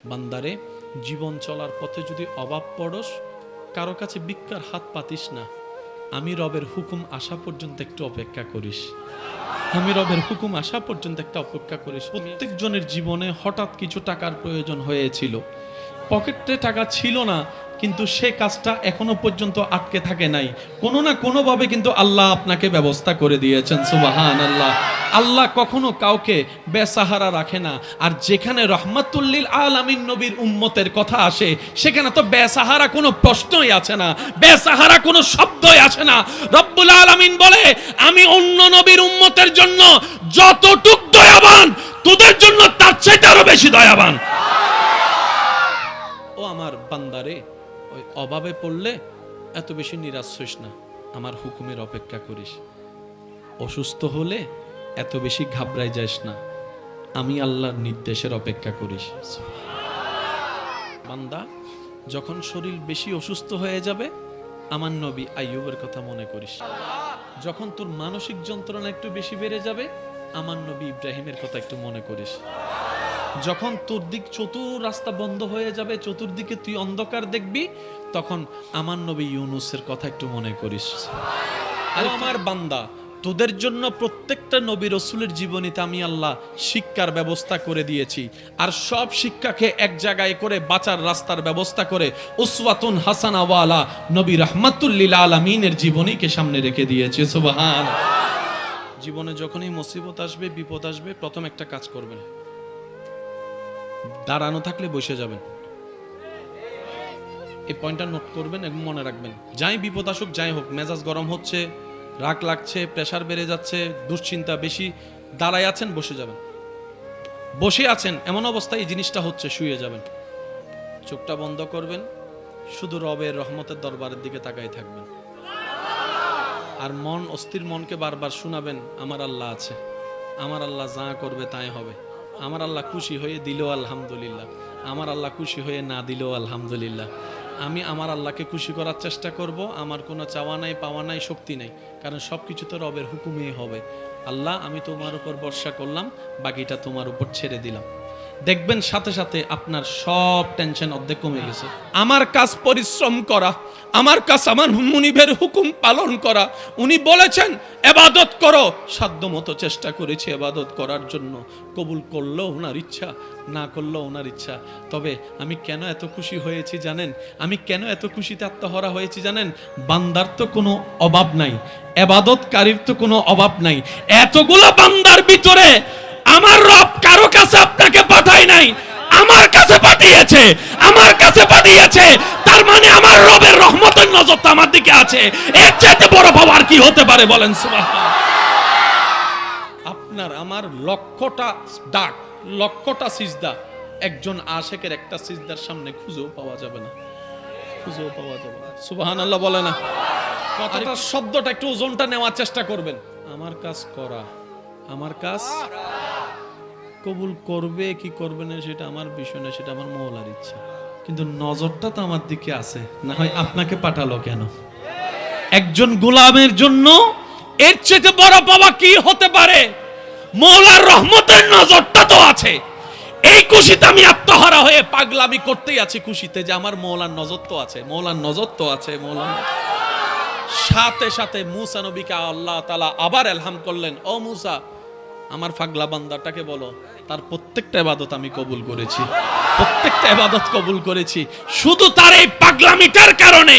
বান্দারে, জীবন চলার পথে যদি অভাব পড়স, কারো কাছে ভিক্ষার হাত পাতিস না। আমি রবের হুকুম আসা পর্যন্ত একটু অপেক্ষা করিস। আমি রবের হুকুম আসা পর্যন্ত একটা অপেক্ষা করিস। প্রত্যেকজনের জীবনে হঠাৎ কিছু টাকার প্রয়োজন হয়েছিল, পকেটে টাকা ছিল না, কিন্তু সে কাজটা এখনো পর্যন্ত আটকে থাকে নাই। কোনো না কোনো ভাবে কিন্তু আল্লাহ আপনাকে ব্যবস্থা করে দিয়েছেন। সুবহানাল্লাহ। আল্লাহ কখনো কাউকে বেসাহারা রাখে না। আর যেখানে রহমাতুল্লিল আলামিন নবীর উম্মতের কথা আসে, সেখানে তো বেসাহারা কোনো প্রশ্নই আছে না, বেসাহারা কোনো শব্দই আসে না। রব্বুল আলামিন বলে, আমি অন্য নবীর উম্মতের জন্য যতটুক দয়াবান, তোদের জন্য তার চাইতে আরো বেশি দয়াবান। ও আমার বান্দারে, ওই অভাবে পড়লে এত বেশি নিরাশ হইস না, আমার হুকুমের অপেক্ষা করিস। অসুস্থ হলে এত বেশি ঘাবড়াই যাস না, আমি আল্লাহর নির্দেশের অপেক্ষা করিস। বান্দা, যখন শরীর বেশি অসুস্থ হয়ে যাবে, আমার নবী আইয়ুবের কথা মনে করিস। যখন তোর মানসিক যন্ত্রণা একটু বেশি বেড়ে যাবে, আমার নবী ইব্রাহিমের কথা একটু মনে করিস। যখন তোর দিক চতুর রাস্তা বন্ধ হয়ে যাবে, চতুর্দিকে তুই অন্ধকার দেখবি, তখন আমার নবী ইউনুসের কথা একটু মনে করিস। আর আমার বান্দা, তোদের জন্য প্রত্যেকটা নবী রাসূলের জীবনীতে আমি আল্লাহ শিক্ষার ব্যবস্থা করে দিয়েছি। আর সব শিক্ষাকে এক জায়গায় করে বাঁচার রাস্তার ব্যবস্থা করে উসওয়াতুন হাসানা ওয়ালা নবী রাহমাতুল লিল আলামিনের জীবনীকে সামনে রেখে দিয়েছি। সুবহানাল্লাহ। জীবনে যখনই মুসিবত আসবে, বিপদ আসবে, প্রথম একটা কাজ করবেন, দাঁড়ানো থাকলে বসে যাবেন। এই পয়েন্টটা নোট করবেন এবং মনে রাখবেন। যাই বিপদ আসুক, যাই হোক, মেজাজ গরম হচ্ছে, রাগ লাগছে, প্রেসার বেড়ে যাচ্ছে, দুশ্চিন্তা বেশি, দাঁড়ায় আছেন, বসে যাবেন। বসে আছেন এমন অবস্থায় এই জিনিসটা হচ্ছে, শুয়ে যাবেন, চোখটা বন্ধ করবেন, শুধু রবের রহমতের দরবারের দিকে তাকাই থাকবেন। আর মন, অস্থির মনকে বারবার শোনাবেন, আমার আল্লাহ আছে, আমার আল্লাহ যা করবে তাই হবে, আমার আল্লাহ খুশি হয়ে দিল আলহামদুলিল্লাহ, আমার আল্লাহ খুশি হয়ে না দিল আলহামদুলিল্লাহ। আমি আমার আল্লাহকে খুশি করার চেষ্টা করব। আমার কোনো চাওয়া নাই, পাওয়া নাই, শক্তি নাই, কারণ সব কিছু তো রবের হুকুমেই হবে। আল্লাহ, আমি তোমার উপর ভরসা করলাম, বাকিটা তোমার উপর ছেড়ে দিলাম। দেখবেন সাথে সাথে আপনার সব টেনশন অর্ধেক কমে গেছে। আমার কাজ পরিশ্রম করা, আমার কাজ আমার মুনিবের হুকুম পালন করা। উনি বলেছেন ইবাদত করো, সাধ্যমতো চেষ্টা করেছি ইবাদত করার জন্য। কবুল করলো ওনার ইচ্ছা, না করলো ওনার ইচ্ছা। তবে আমি কেন এত খুশি হয়েছি জানেন? আমি কেন এত খুশিতে আত্মহারা হয়েছি জানেন? বান্দার তো কোনো অভাব নাই, ইবাদতকারীর তো কোনো অভাব নাই। এতগুলো বান্দার ভিতরে আমার রব কারো কাছে আপনাকে পাঠায় নাই, আমার কাছে পাঠিয়েছে, আমার কাছে পাঠিয়েছে। তার মানে আমার রবের রহমতের নজরটা আমার দিকে আছে। এর চাইতে বড় পাওয়ার কি হতে পারে বলেন? সুবহানাল্লাহ। আপনার আমার লক্ষটা ডাক, লক্ষটা সিজদা, একজন আশিকের একটা সিজদার সামনে খুঁজেও পাওয়া যাবে না, খুঁজেও পাওয়া যাবে না। সুবহানাল্লাহ বলে না? কথাটা, শব্দটা একটু ওজনটা নেওয়ার চেষ্টা করবেন। আমার কাজ করা, আমার কাজ কবুল করবে কি করবে না সেটা আমার বিষয় না, সেটা আমার মওলার ইচ্ছা। কিন্তু নজরটা তো আমার দিকে আছে, না হয় আপনাকে পাঠালো কেন? একজন গোলামের জন্য এর চেয়ে বড় পাওয়া কি হতে পারে? মওলার রহমতের নজরটা তো আছে। এই খুশিতে আমি আত্মহারা হয়ে পাগলামি করতেই আছি, খুশিতে যে আমার মওলার নজর তো আছে, মওলার নজর তো আছে, মওলার। সাথে সাথে মুসা নবীকে আল্লাহ তাআলা আবার ইলহাম করলেন, ও মুসা, আমার পাগলা বান্দাটাকে বলো, তার প্রত্যেকটা ইবাদত আমি কবুল করেছি, প্রত্যেকটা ইবাদত কবুল করেছি। শুধু তার এই পাগলামিটার কারণে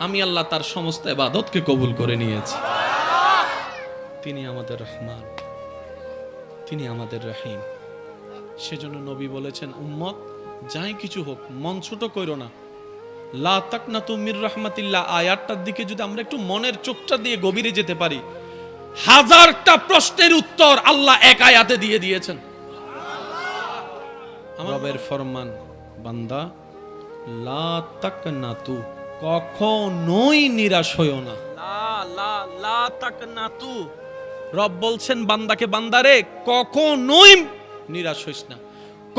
আমি আল্লাহ তার সমস্ত ইবাদতকে কবুল করে নিয়েছি। তিনি আমাদের রহমান, তিনি আমাদের রহিম। সেজন্য নবী বলেছেন, উম্মত যাই কিছু হোক মন ছোট কইরো না। লা তাকনাতু মির রাহমাতিল্লাহ আয়াতটার দিকে যদি আমরা একটু মনের চোখটা দিয়ে গভীরে যেতে পারি, হাজারটা প্রশ্নের উত্তর আল্লাহ এক আয়াতে দিয়ে দিয়েছেন। রবের ফরমান, বান্দা লা তাকনাতু, কখনোই নিরাশ হইও না। লা তাকনাতু, রব বলছেন বান্দাকে, বান্দারে কখনোই নিরাশ হইস না,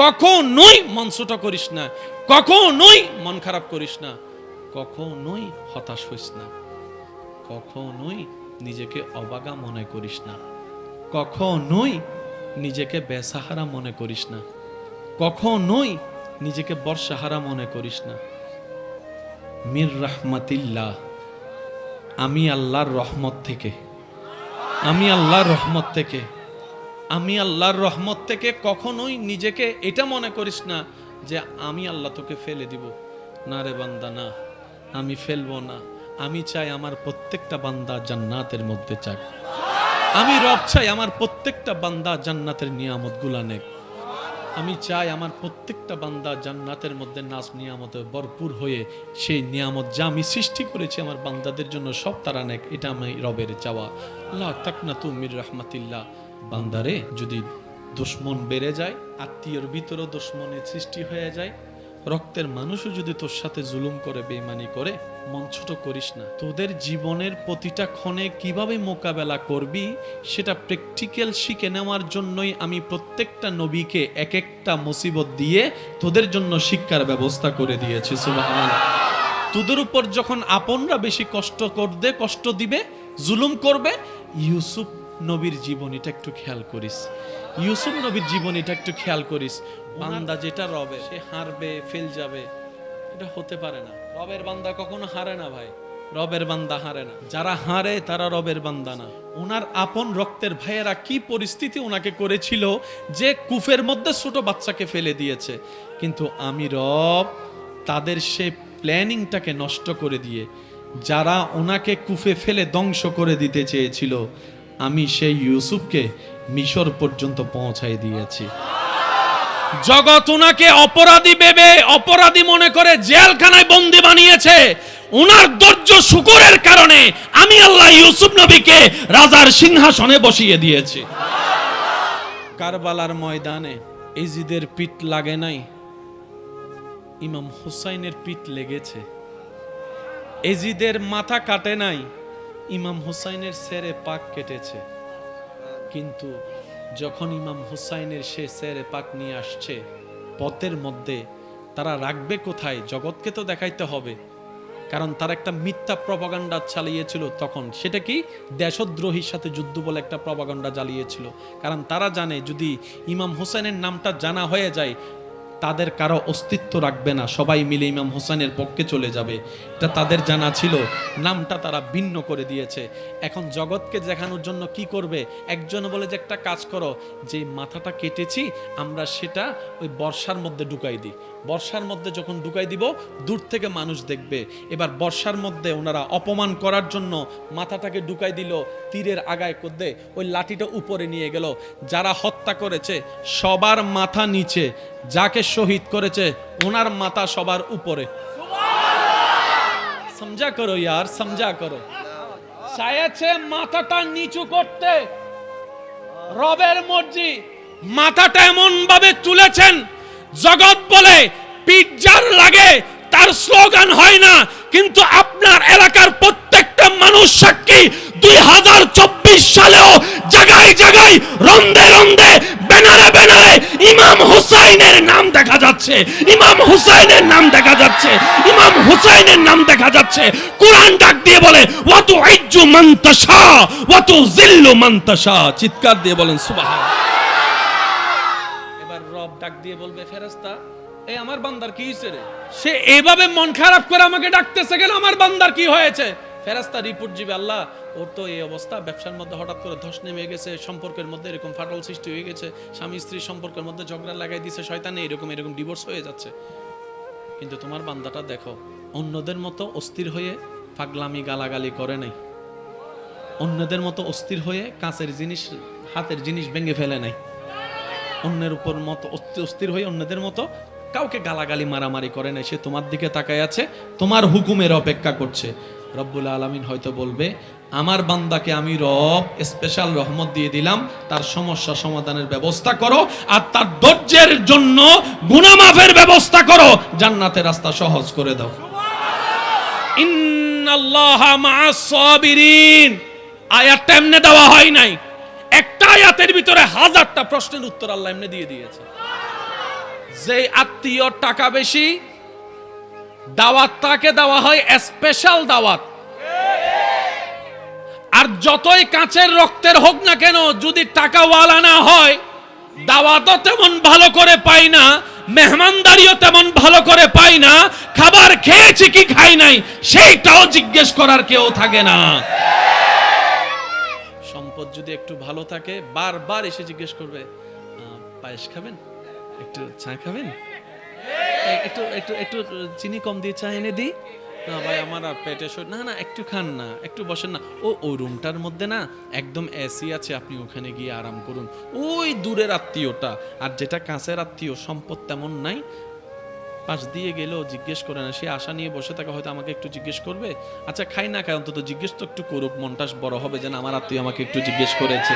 কখনোই মন ছোট করিস না, কখনোই মন খারাপ করিস না, কখনোই হতাশ হইস না, কখনোই নিজেকে অবাগা মনে করিস না, কখনোই নিজেকে বেসাহারা মনে করিস না, কখনোই নিজেকে বর্ষাহারা মনে করিস না। মির রাহমাতিল্লাহ, আমি আল্লাহর রহমত থেকে, আমি আল্লাহর রহমত থেকে, আমি আল্লাহর রহমত থেকে কখনোই নিজেকে এটা মনে করিস না যে আমি আল্লাহ তোকে ফেলে দিব। না রে বান্দা, না, আমি ফেলবো না। আমি চাই আমার প্রত্যেকটা বান্দা জান্নাতের মধ্যে চাই। আমি রব চাই আমার প্রত্যেকটা বান্দা জান্নাতের নিয়ামত গুলা নেক। আমি চাই আমার প্রত্যেকটা বান্দা জান্নাতের মধ্যে নাজ নিয়ামতে ভরপুর হয়ে সেই নিয়ামত যা আমি সৃষ্টি করেছি আমার বান্দাদের জন্য সব তারা নেক। এটা আমি রবের চাওয়া। লা তাকনাতু মির রাহমাতিল্লাহ। বান্দারে, যদি দুশ্মন বেড়ে যায়, আত্মীয়র ভিতরেও দুশ্মনের সৃষ্টি হয়ে যায়, রক্তের মানুষও যদি তোর সাথে জুলুম করে, বেঈমানি করে, মন ছোট করিস না। তোদের জীবনের প্রতিটা ক্ষণে কিভাবে মোকাবেলা করবি সেটা প্র্যাকটিক্যাল শিখে নেওয়ার জন্যই আমি প্রত্যেকটা নবীকে এক একটা মুসিবত দিয়ে তোদের জন্য শিক্ষার ব্যবস্থা করে দিয়েছি। সুবহানাল্লাহ। তোদের উপর যখন আপনরা বেশি কষ্ট দিবে, জুলুম করবে, ইউসুফ নবীর জীবনীটা একটু খেয়াল করিস। ইউসুফ নবীর জীবনীটা একটু খেয়াল করিস। বান্দা যেটা রবে সে হারবে, ফেল যাবে, এটা হতে পারে না। রবের বান্দা কখনো হারে না ভাই, রবের বান্দা হারে না। যারা হারে তারা রবের বান্দা না। ওনার আপন রক্তের ভাইয়েরা কি পরিস্থিতি ওনাকে করেছিল যে কুফের মধ্যে ছোট বাচ্চাকে ফেলে দিয়েছে, কিন্তু আমি রব তাদের সে প্ল্যানিংটাকে নষ্ট করে দিয়ে যারা ওনাকে কুফে ফেলে ধ্বংস করে দিতে চেয়েছিল, আমি সেই ইউসুফকে মিশর পর্যন্ত পৌঁছাই দিয়েছি। জগৎ ওনাকে অপরাধী ভেবে, অপরাধী মনে করে জেলখানায় বন্দী বানিয়েছে। ওনার ধৈর্য শুকরের কারণে আমি আল্লাহ ইউসুফ নবীকে রাজার সিংহাসনে বসিয়ে দিয়েছি। কারবালার ময়দানে ইজিদের পিঠ লাগে নাই, ইমাম হুসাইনের পিঠ লেগেছে। ইজিদের মাথা কাটে নাই, ইমাম হুসাইনের সেরে পাক কেটেছে। কিন্তু যখন ইমাম হুসাইনের সে সেরে পাক নিয়ে আসছে পথের মধ্যে, তারা রাখবে কোথায়? জগৎকে তো দেখাইতে হবে, কারণ তারা একটা মিথ্যা প্রপাগান্ডা চালিয়েছিল তখন। সেটা কি? দেশদ্রোহীর সাথে যুদ্ধ বলে একটা প্রপাগান্ডা চালিয়েছিল। কারণ তারা জানে যদি ইমাম হুসাইনের নামটা জানা হয়ে যায় তাদের কারো অস্তিত্ব রাখবে না, সবাই মিলে ইমাম হোসেনের পক্ষে চলে যাবে। এটা তাদের জানা ছিল, নামটা তারা ভিন্ন করে দিয়েছে। এখন জগৎকে দেখানোর জন্য কি করবে? একজন বলে যে একটা কাজ করো, যে মাথাটা কেটেছি আমরা সেটা ওই বর্ষার মধ্যে ঢুকাই দিই। বর্ষার মধ্যে যখন ঢুকাই দিব দূর থেকে মানুষ দেখবে। এবার বর্ষার মধ্যে ওনারা অপমান করার জন্য মাথাটাকে ঢুকাই দিল, তীরের আগায় করতে ওই লাঠিটা উপরে নিয়ে গেল। যারা হত্যা করেছে সবার মাথা নিচে, যাকে শহীদ করেছে ওনার মাথা সবার উপরে। সমঝা করো यार, সমঝা করো। চাইছে মাথাটা নিচু করতে, রবের মর্জি। মাথাটা এমন ভাবে তুলেছেন, জগৎ বলে পিজ্জার লাগে, তার স্লোগান হয় না, কিন্তু আপনার এলাকার প্রত্যেকটা মানুষ সাক্ষী 2024 সালেও জায়গায় জায়গায় রন্দে রন্দে ব্যানারে ব্যানারে ইমাম হুসাইনের নাম দেখা যাচ্ছে, ইমাম হুসাইনের নাম দেখা যাচ্ছে, ইমাম হুসাইনের নাম দেখা যাচ্ছে। কোরআন ডাক দিয়ে বলে ওয়াতু ইজ্জু মান তাশা ওয়াতু জিল্লু মান তাশা। চিৎকার দিয়ে বলেন সুবহানাল্লাহ। এবার রব ডাক দিয়ে বলবে ফেরেশতা, এই আমার বান্দার কি হয়েছে রে? সে এইভাবে মন খারাপ করে আমাকে ডাকতেছে কেন? আমার বান্দার কি হয়েছে? ফেরেশতা রিপোর্ট দিবে, আল্লাহ ওর তো এই অবস্থা, ব্যবসার মধ্যে হঠাৎ করে ধস নেমে গেছে, সম্পর্কের মধ্যে এরকম ফাটল সৃষ্টি হয়ে গেছে, স্বামী স্ত্রীর সম্পর্কের মধ্যে ঝগড়া লাগাই দিছে শয়তানে, এরকম এরকম ডিভোর্স হয়ে যাচ্ছে। কিন্তু তোমার বান্দাটা দেখো অন্যদের মতো অস্থির হয়ে পাগলামি গালাগালি করে নাই, অন্যদের মতো অস্থির হয়ে কাঁচের জিনিস হাতের জিনিস ভেঙে ফেলে নাই, অন্যের উপর মতো অস্থির হয়ে অন্যদের মতো কাউকে গালাগালি মারামারি করে নাই। সে তোমার দিকে তাকায় আছে, তোমার হুকুমের অপেক্ষা করছে। রব্বুল আলামিন হয়তো বলবে আমার বান্দাকে আমি রব স্পেশাল রহমত দিয়ে দিলাম, তার সমস্যা সমাধানের ব্যবস্থা করো, আর তার ধৈর্যের জন্য গুনাহ মাফের ব্যবস্থা করো, জান্নাতের রাস্তা সহজ করে দাও। ইন্নাল্লাহা মা'আস সাবিরিন। আয়াতটা এমনি দেওয়া হয় নাই, একটা আয়াতের ভিতরে হাজারটা প্রশ্নের উত্তর আল্লাহ এমনি দিয়ে দিয়েছে। যে আত্মীয় টাকা বেশি, দাওয়াত তাকে দেওয়া হয় স্পেশাল দাওয়াত। আর যতই কাঁচের রক্তের হোক না কেন, যদি টাকাওয়ালা না হয় দাওয়াতও তেমন ভালো করে পাই না, মেহমানদারিও তেমন ভালো করে পাই না, খাবার খেয়েছি কি খাই নাই সেইটাও জিজ্ঞেস করার কেউ থাকে না। সম্পদ যদি একটু ভালো থাকে বারবার এসে জিজ্ঞেস করবে, পায়েস খাবেন, একটু চা খাবেন, একটু একটু একটু চিনি কম দিয়ে চা এনে দিই, না ভাই আমার আর পেটে না না একটু খান না, একটু বসেন না, ওই রুমটার মধ্যে না একদম এসি আছে, আপনি ওখানে গিয়ে আরাম করুন। ওই দূরের আত্মীয়টা, আর যেটা কাছের আত্মীয় সম্পদ তেমন নাই, পাশ দিয়ে গেলেও জিজ্ঞেস করে না, সে আশা নিয়ে বসে থাকে হয়তো আমাকে একটু জিজ্ঞেস করবে, আচ্ছা খাই না খাই অন্তত জিজ্ঞেস তো একটু করুক, মনটা বড় হবে যেন আমার আত্মীয় আমাকে একটু জিজ্ঞেস করেছে।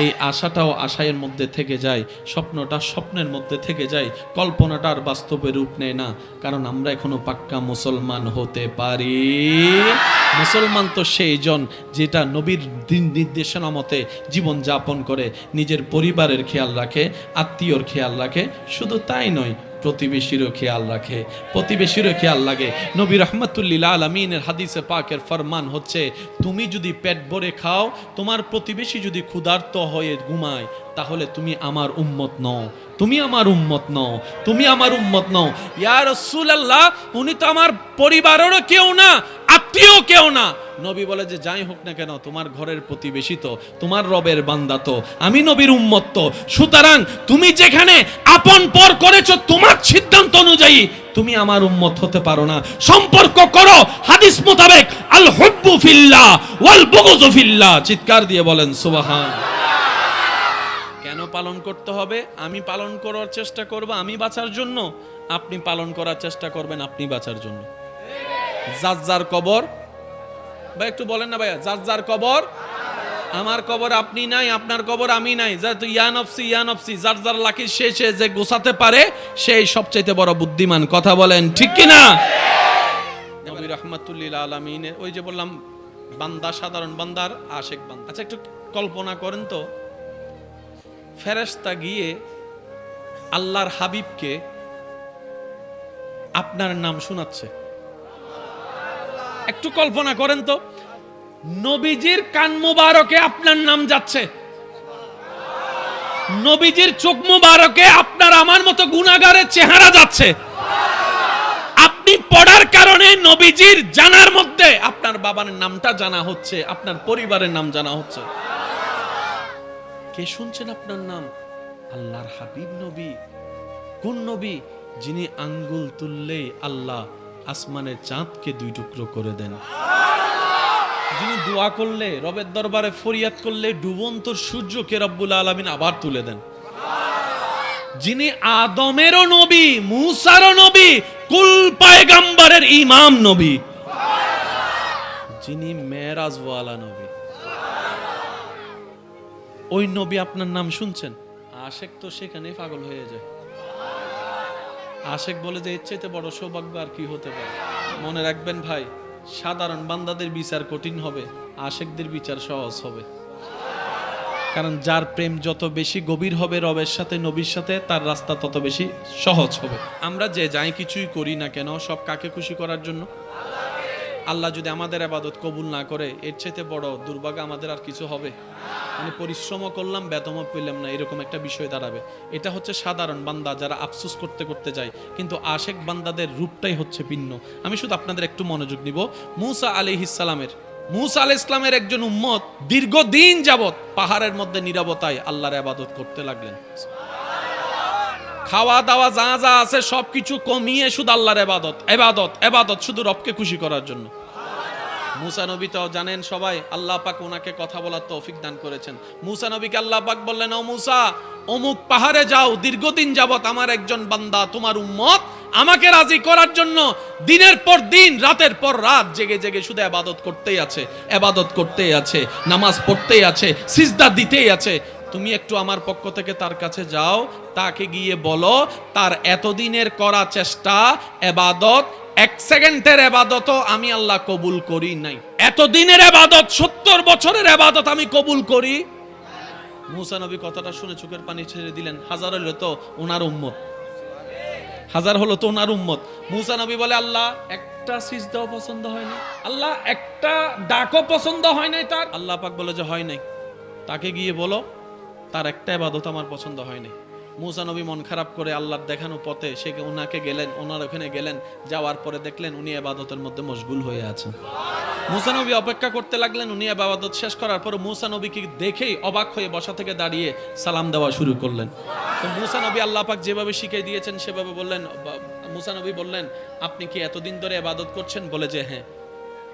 এই আশাটাও আশায়ের মধ্যে থেকে যায়, স্বপ্নটা স্বপ্নের মধ্যে থেকে যায়, কল্পনাটা আর বাস্তবে রূপ নেয় না, কারণ আমরা এখনো পাক্কা মুসলমান হতে পারি। মুসলমান তো সেই জন যেটা নবীর দিন নির্দেশনা মতে জীবন যাপন করে, নিজের পরিবারের খেয়াল রাখে, আত্মীয়র খেয়াল রাখে, শুধু তাই নয় প্রতিবেশীরও খেয়াল রাখে, প্রতিবেশীরও খেয়াল লাগে। নবী রাহমাতুল্লিল আলামিনের হাদিসে পাকের ফরমান হচ্ছে, তুমি যদি পেট ভরে খাও, তোমার প্রতিবেশী যদি ক্ষুধার্ত হয়ে ঘুমায়, তাহলে তুমি আমার উম্মত নও, তুমি আমার উম্মত নও, তুমি আমার উম্মত নও। ইয়া রাসূলুল্লাহ, উনি তো আমার পরিবারেরও কেউ না, আত্মীয় কেউ না। নবী বলে যে যাই হোক না কেন, তোমার ঘরের প্রতিবেশী তো, তোমার রবের বান্দা তো, আমি নবীর উম্মত তো, সুতরাং তুমি যেখানে আপন পর করেছো তোমার সিদ্ধান্ত অনুযায়ী তুমি আমার উম্মত হতে পারো না। সম্পর্ক করো হাদিস মোতাবেক, আল হুব্বু ফিল্লাহ ওয়াল বুগযু ফিল্লাহ। চিৎকার দিয়ে বলেন সুবহান। কেন পালন করতে হবে? আমি পালন করার চেষ্টা করব আমি বাঁচার জন্য, আপনি পালন করার চেষ্টা করবেন আপনি বাঁচার জন্য। যার যার কবর, ভাই একটু বলেন না ভাইয়া, যার যার কবর, আমার কবর আপনি নাই, আপনার কবর আমি নাই, যেহেতু ইয়া নফসি ইয়া নফসি, যার যার লাকি সে যে গোছাতে পারে সেই সবচাইতে বড় বুদ্ধিমান। কথা বলেন ঠিক কি না? নবী রাহমাতুল্লিল আলামিনের ওই যে বললাম বান্দা, সাধারণ বান্দার আশেক বান্দা। আচ্ছা একটু কল্পনা করেন তো, ফেরেশতা গিয়ে আল্লাহর হাবিবকে আপনার নাম শোনাচ্ছে, একটু কল্পনা করেন তো, নবীজির কান মুবারকে আপনার নাম যাচ্ছে, নবীজির চোখ মুবারকে আপনার আমার মতো গুনাহগারের চেহারা যাচ্ছে, আপনি পড়ার কারণে নবীজির জানার মধ্যে আপনার বাবার নামটা জানা হচ্ছে, আপনার পরিবারের নাম জানা হচ্ছে। কে শুনছেন আপনার নাম? আল্লাহর হাবিব নবী। কোন নবী? যিনি আঙ্গুল তুললেই আল্লাহ আসমানের চাঁদকে দুই টুকরো করে দেন, যিনি দোয়া করলে, রবের দরবারে ফরিয়াদ করলে ডুবন্ত সূর্যকে রব্বুল আলামিন আবার তুলে দেন, যিনি আদমেরও নবী, মূসারও নবী, কুল পয়গম্বরের ইমাম নবী, যিনি মেরাজওয়ালা নবী, ওই নবী আপনার নাম শুনছেন। আশেক তো সেখানেই পাগল হয়ে যায়। আশেক বলে যে এর চাইতে বড় সৌভাগ্য আর কি হতে পারে। মনে রাখবেন ভাই, সাধারণ বান্দাদের বিচার কঠিন হবে, আশেকদের বিচার সহজ হবে। কারণ যার প্রেম যত বেশি গভীর হবে রবের সাথে, নবীর সাথে, তার রাস্তা তত বেশি সহজ হবে। আমরা যে যাই কিছুই করি না কেন, সব কাকে খুশি করার জন্য? আল্লাহ যদি আমাদের ইবাদত কবুল না করে, এর চাইতে বড় দুর্ভাগ্য আমাদের আর কিছু হবে? মানে পরিশ্রমও করলাম বেতনও পেলাম না, এরকম একটা বিষয় দাঁড়াবে। এটা হচ্ছে সাধারণ বান্দা যারা আফসোস করতে করতে যায়, কিন্তু আশেক বান্দাদের রূপটাই হচ্ছে ভিন্ন। আমি শুধু আপনাদের একটু মনোযোগ নিব। মুসা আলাইহিস সালামের একজন উম্মত দীর্ঘদিন যাবত পাহাড়ের মধ্যে নীরবতায় আল্লাহর ইবাদত করতে লাগলেন। খাওয়া দাওয়া যা যা আছে সবকিছু কমিয়ে শুধু আল্লাহর ইবাদত, ইবাদত, ইবাদত, শুধু রবকে খুশি করার জন্য। মুসা নবী তো জানেন সবাই, আল্লাহ পাক ওনাকে কথা বলার তৌফিক দান করেছেন। মুসা নবীকে আল্লাহ পাক বললেন, ও মুসা, অমুক পাহাড়ে যাও, দীর্ঘদিন যাবত আমার একজন বান্দা তোমার উম্মত আমাকে রাজি করার জন্য দিনের পর দিন, রাতের পর রাত জেগে জেগে শুধু ইবাদত করতেই আছে, ইবাদত করতেই আছে, নামাজ পড়তেই আছে, সিজদা দিতেই আছে। তুমি একটু আমার পক্ষ থেকে তার কাছে যাও, তাকে গিয়ে বলো তার এতদিনের করা চেষ্টা, ইবাদত, এক সেকেন্ডের ইবাদতও আমি আল্লাহ কবুল করি নাই, এতদিনের ইবাদত, 70 বছরের ইবাদত আমি কবুল করি। মুসা নবী কথাটা শুনে চোখের পানি ছেড়ে দিলেন। হাজার হলো তো ওনার উম্মত, হাজার হলো তো ওনার উম্মত। মুসা নবী বলে, আল্লাহ একটা সিজদাও পছন্দ হয় না, আল্লাহ একটা ডাকও পছন্দ হয় নাই তার। আল্লাহ পাক বলে যে হয় নাই, তাকে গিয়ে বলো তার একটা ইবাদত আমার পছন্দ হয় নাই। মুসা নবী মন খারাপ করে আল্লাহর দেখানো পথে ওনাকে গেলেন, ওনার ওখানে গেলেন, যাওয়ার পরে দেখলেন উনি ইবাদতের মধ্যে মশগুল হয়ে আছেন। মুসা নবী অপেক্ষা করতে লাগলেন, উনি ইবাদত শেষ করার পর মুসা নবীকে দেখেই অবাক হয়ে বসা থেকে দাঁড়িয়ে সালাম দেওয়া শুরু করলেন। তো মুসা নবী আল্লাহ পাক যেভাবে শিখিয়ে দিয়েছেন সেভাবে বললেন। মুসা নবী বললেন, আপনি কি এতদিন ধরে ইবাদত করছেন? বলে যে হ্যাঁ।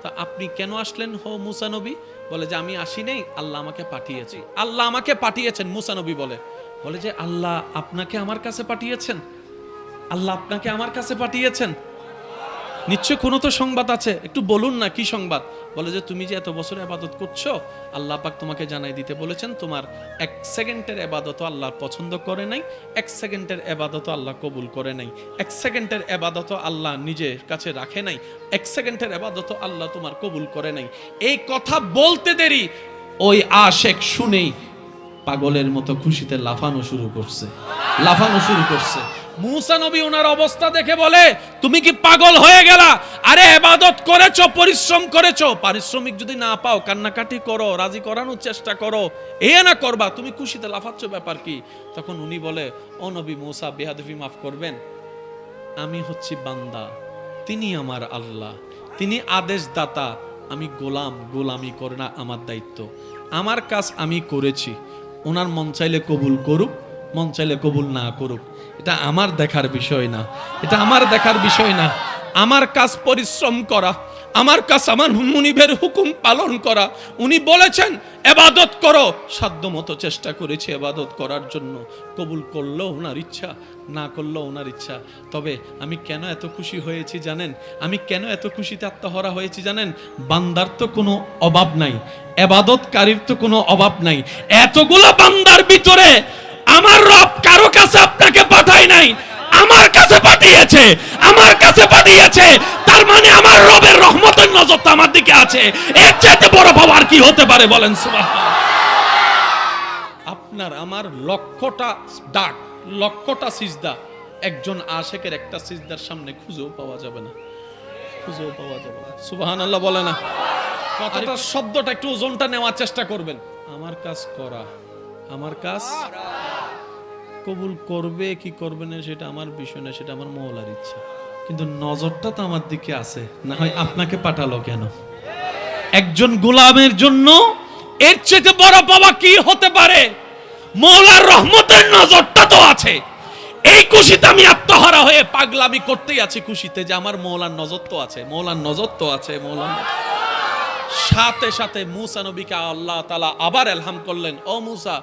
তা আপনি কেন আসলেন হো মুসা নবী? বলে যে আমি আসি নাই, আল্লাহ আমাকে পাঠিয়েছে। আল্লাহ আমাকে পাঠিয়েছেন। মুসা নবী বলে যে আল্লাহ আপনাকে আমার কাছে পাঠিয়েছেন? আল্লাহ আপনাকে আমার কাছে পাঠিয়েছেন? নিশ্চয় কোনো তো সংবাদ আছে, একটু বলুন না কি সংবাদ? বলে যে তুমি যে এত বছর ইবাদত করছো, আল্লাহ পাক তোমাকে জানাই দিতে বলেছেন তোমার এক সেকেন্ডের ইবাদতও আল্লাহ পছন্দ করে নাই, এক সেকেন্ডের ইবাদতও আল্লাহ কবুল করে নাই, এক সেকেন্ডের ইবাদতও আল্লাহ নিজের কাছে রাখে নাই, এক সেকেন্ডের ইবাদতও আল্লাহ তোমার কবুল করে নাই। এই কথা বলতে দেরি ওই আশেক শুনেই পাগলের মতো খুশিতে লাফানো শুরু করছে। মুসা নবী ওনার অবস্থা দেখে বলে, তুমি কি পাগল হয়ে গেলা? আরে ইবাদত করেছো, পরিশ্রম করেছো, পারিশ্রমিক যদি না পাও কান্নাকাটি করো, রাজি করানোর চেষ্টা করো, এ না করবা, তুমি খুশিতে লাফাচ্ছ, ব্যাপার কি? তখন উনি বলে, ও নবী মুসা, বেয়াদবি মাফ করবেন, আমি হচ্ছি বান্দা, তিনি আমার আল্লাহ, তিনি আদেশদাতা, আমি গোলাম, গোলামি করে না আমার দায়িত্ব, আমার কাজ আমি করেছি, ওনার মন চাইলে কবুল করুক, মন চাইলে কবুল না করুক, এটা আমার দেখার বিষয় না, আমার কাজ পরিশ্রম করা, আমার কাজ আমার মুনিবের হুকুম পালন করা। উনি বলেছেন ইবাদত করো, সাধ্যমতো চেষ্টা করেছি ইবাদত করার জন্য, কবুল করলো ওনার ইচ্ছা, না করলো ওনার ইচ্ছা। তবে আমি কেন এত খুশি হয়েছি জানেন? আমি কেন এত খুশিতে আত্মহারা হয়েছি জানেন? বান্দার তো কোনো অভাব নাই, ইবাদতকারীর তো কোনো অভাব নাই। এতগুলো বান্দার ভিতরে আমার রব কারো কাছে আপনাকে পাঠায় নাই, আমার কাছে পাঠিয়েছে। তার মানে আমার রবের রহমতের নজরটা আমার দিকে আছে। এর চাইতে বড় পাওয়ার কি হতে পারে বলেন সুবহানাল্লাহ। আপনার আমার লক্ষটা ডাক, লক্ষটা সিজদা একজন আশেকের একটা সিজদার সামনে খুঁজেও পাওয়া যাবে না। সুবহানাল্লাহ বলে না? কথাটা শব্দটা একটু ওজনটা নেওয়ার চেষ্টা করবেন। আমার কাজ করা, আমার কাজ কবুল করবে কি করবে না সেটা আমার বিষয় না, সেটা আমার মওলার ইচ্ছা। কিন্তু নজরটা তো আমার দিকে আছে, না হয় আপনাকে পাঠালো কেন? একজন গোলামের জন্য এর চেয়ে বড় পাওয়া কি হতে পারে? মওলার রহমতের নজরটা তো আছে। এই খুশিতে আমি আত্মহারা হয়ে পাগলামি করতেই আছি, খুশিতে যে আমার মওলার নজর তো আছে। সাথে সাথে মুসা নবীকে আল্লাহ তাআলা আবার ইলহাম করলেন, ও মুসা,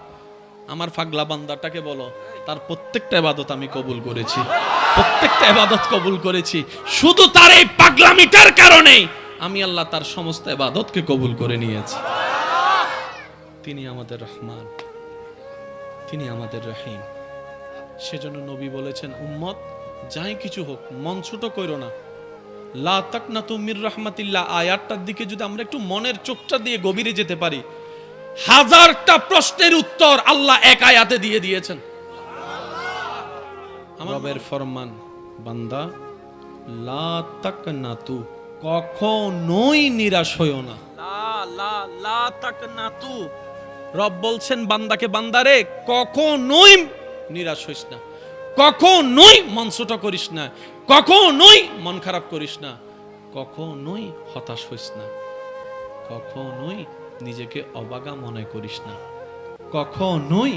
আমার পাগলা বান্দাটাকে বলো তার প্রত্যেকটা ইবাদত আমি কবুল করেছি, শুধু তার এই পাগলামিটার কারণে আমি আল্লাহ তার সমস্ত ইবাদতকে কবুল করে নিয়েছি। তিনি আমাদের রহমান, তিনি আমাদের রহিম। সেজন্য নবী বলেছেন, উম্মত যাই কিছু হোক মন ছোট কইরো না, লা তাকনাতু মির রাহমাতিল্লাহ। আয়াতটার দিকে যদি আমরা একটু মনের চোখটা দিয়ে গভীরে যেতে পারি, হাজারটা প্রশ্নের উত্তর আল্লাহ এক আয়াতে দিয়ে দিয়েছেন। রবের ফরমান, বান্দা লা তাকনাতু, কখনোই নিরাশ হইও না। লা তাকনাতু, রব বলছেন বান্দাকে, বান্দারে কখনোই নিরাশ হইস না, কখনোই মন ছোট করিস না, কখনোই মন খারাপ করিস না, কখনোই হতাশ হইস না, কখনোই নিজেকে অবাগা মনে করিস না, কখনোই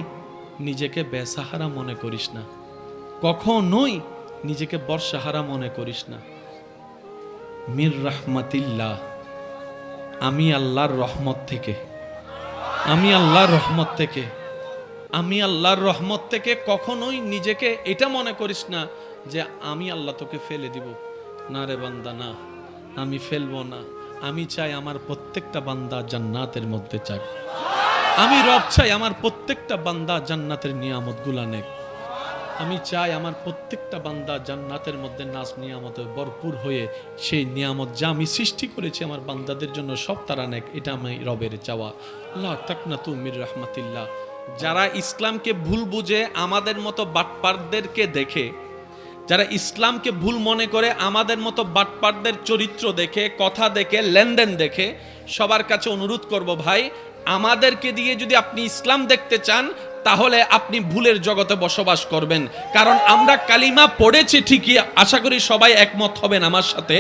নিজেকে বেসাহারা মনে করিস না, কখনোই নিজেকে বর্ষাহারা মনে করিস না। মির রাহমাতিল্লাহ, আমি আল্লাহর রহমত থেকে কখনোই নিজেকে এটা মনে করিস না যে আমি আল্লাহ তোকে ফেলে দিব। না রে বান্দা, না, আমি ফেলবো না। আমি চাই আমার প্রত্যেকটা বান্দা জান্নাতের মধ্যে চাই। আমি রব চাই আমার প্রত্যেকটা বান্দা জান্নাতের নিয়ামতগুলা নেক। আমি চাই আমার প্রত্যেকটা বান্দা জান্নাতের মধ্যে নাজ নিয়ামতে ভরপুর হয়ে সেই নিয়ামত যা আমি সৃষ্টি করেছি আমার বান্দাদের জন্য সব তারা নেক। এটা আমি রবের চাওয়া। লা তাকনাতু মির রাহমাতিল্লাহ। যারা ইসলামকে ভুল বুঝে আমাদের মতো বাটপারদেরকে দেখে, যারা ইসলামকে ভুল মনে করে আমাদের মতো বাটপারদের চরিত্র দেখে, কথা দেখে, লেনদেন দেখে, সবার কাছে অনুরোধ করব, ভাই আমাদেরকে দিয়ে যদি আপনি ইসলাম দেখতে চান তাহলে আপনি ভুলের জগতে বসবাস করবেন। কারণ আমরা কালিমা পড়েছি ঠিকই, আশা করি সবাই একমত হবেন আমার সাথে,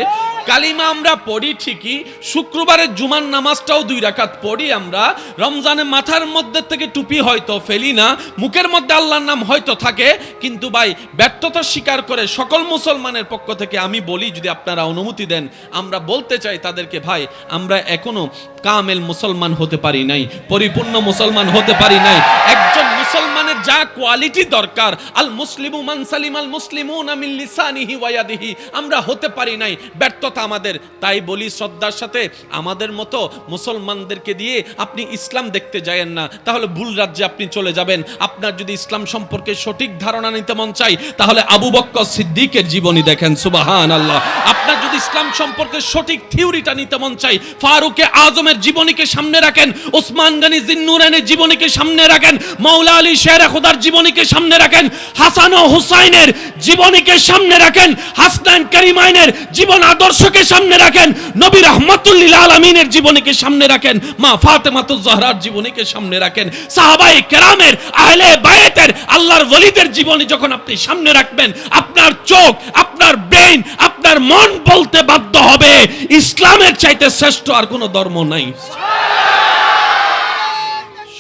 কালিমা আমরা পড়ি ঠিকই, শুক্রবারের জুমার নামাজটাও 2 রাকাত পড়ি আমরা, রমজানে মাথার মধ্যে থেকে টুপি হয়তো ফেলি না, মুখের মধ্যে আল্লাহর নাম হয়তো থাকে, কিন্তু ভাই ব্যর্থতা স্বীকার করে সকল মুসলমানের পক্ষ থেকে আমি বলি, যদি আপনারা অনুমতি দেন, আমরা বলতে চাই তাদেরকে, ভাই আমরা এখনো কামেল মুসলমান হতে পারি নাই, পরিপূর্ণ মুসলমান হতে পারি নাই। একজন মুসলমানের যা কোয়ালিটি দরকার, আল মুসলিমু মান সালিমাল মুসলিমুনা মিন লিসানিহি ওয়া ইয়াদিহি, আমরা হতে পারি নাই, ব্যর্থতা আমাদের। তাই বলি শ্রদ্ধার সাথে, আমাদের মতো মুসলমানদেরকে দিয়ে আপনি ইসলাম দেখতে যায়েন না, তাহলে ভুল রাজ্যে আপনি চলে যাবেন। আপনার যদি ইসলাম সম্পর্কে সঠিক ধারণা নিতে মন চাই, তাহলে আবু বকর সিদ্দিকের জীবনী দেখেন, সুবহানাল্লাহ। আপনার যদি ইসলাম সম্পর্কে সঠিক থিওরিটা নিতে মন চাই, ফারুকে আজমের জীবনীকে সামনে রাখেন, ওসমান গনি জিন্নুরাইনের জীবনীকে সামনে রাখেন, মাওলা আলী শেরে খুদার জীবনীকে সামনে রাখেন, হাসান ও হুসাইনের জীবনীকে সামনে রাখেন, হাসনাইন কারিমাইনের জীবন আদর্শকে সামনে রাখেন, নবী রাহমাতুল লিল আলামিনের জীবনীকে সামনে রাখেন, মা ফাতেমাতুজ জাহরার জীবনীকে সামনে রাখেন, সাহাবায়ে কেরামের, আহলে বায়াতের, আল্লাহর ওলিদের জীবনী যখন আপনি সামনে রাখবেন, আপনার চোখ, আপনার ব্রেইন, আপনার মন বলতে বাধ্য হবে ইসলামের চাইতে শ্রেষ্ঠ আর কোনো ধর্ম নাই।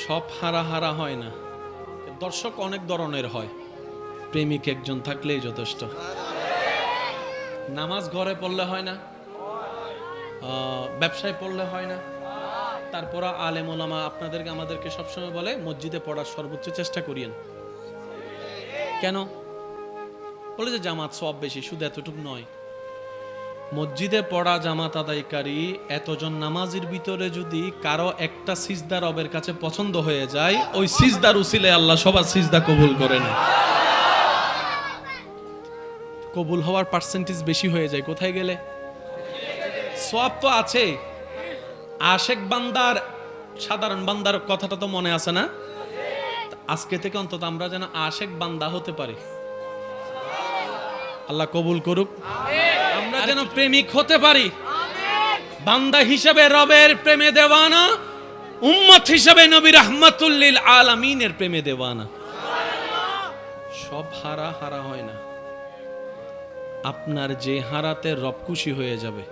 সব হারা হারা হয় না, দর্শক অনেক ধরনের হয়, প্রেমিক একজন থাকলেই যথেষ্ট। নামাজ ঘরে পড়লে হয় না, ব্যবসায় পড়লে হয় না, তারপর আলেম ওলামা আপনাদেরকে আমাদেরকে সবসময় বলে মসজিদে পড়ার সর্বোচ্চ চেষ্টা করিয়েন। কেন বলে? যে জামাত সওয়াব বেশি। শুধু এতটুকু নয়, মসজিদে পড়া জামাত আদায়কারী এতজন নামাজের ভিতরে যদি কারো একটা সিজদা রবের কাছে পছন্দ হয়ে যায়, ওই সিজদার উসিলে আল্লাহ সবার সিজদা কবুল করে নেয়। কবুল হওয়ার পার্সেন্টেজ বেশি হয়ে যায়। কোথায় গেলে? সওয়াব তো আছে। আশেক বান্দার, সাধারণ বান্দার কথাটা তো মনে আছে না? আজকে থেকে অন্তত আমরা যেন আশেক বান্দা হতে পারি। আল্লাহ কবুল করুক। আমরা যেন প্রেমিক হতে পারি, বান্দা হিসেবে রবের প্রেমে দেওয়ানা, উম্মত হিসেবে নবী রাহমাতুল লিল আলামিনের প্রেমে দেওয়ানা। সব হারা হারা হয় না। আপনার যে হারাতে রব খুশি হয়ে যাবে,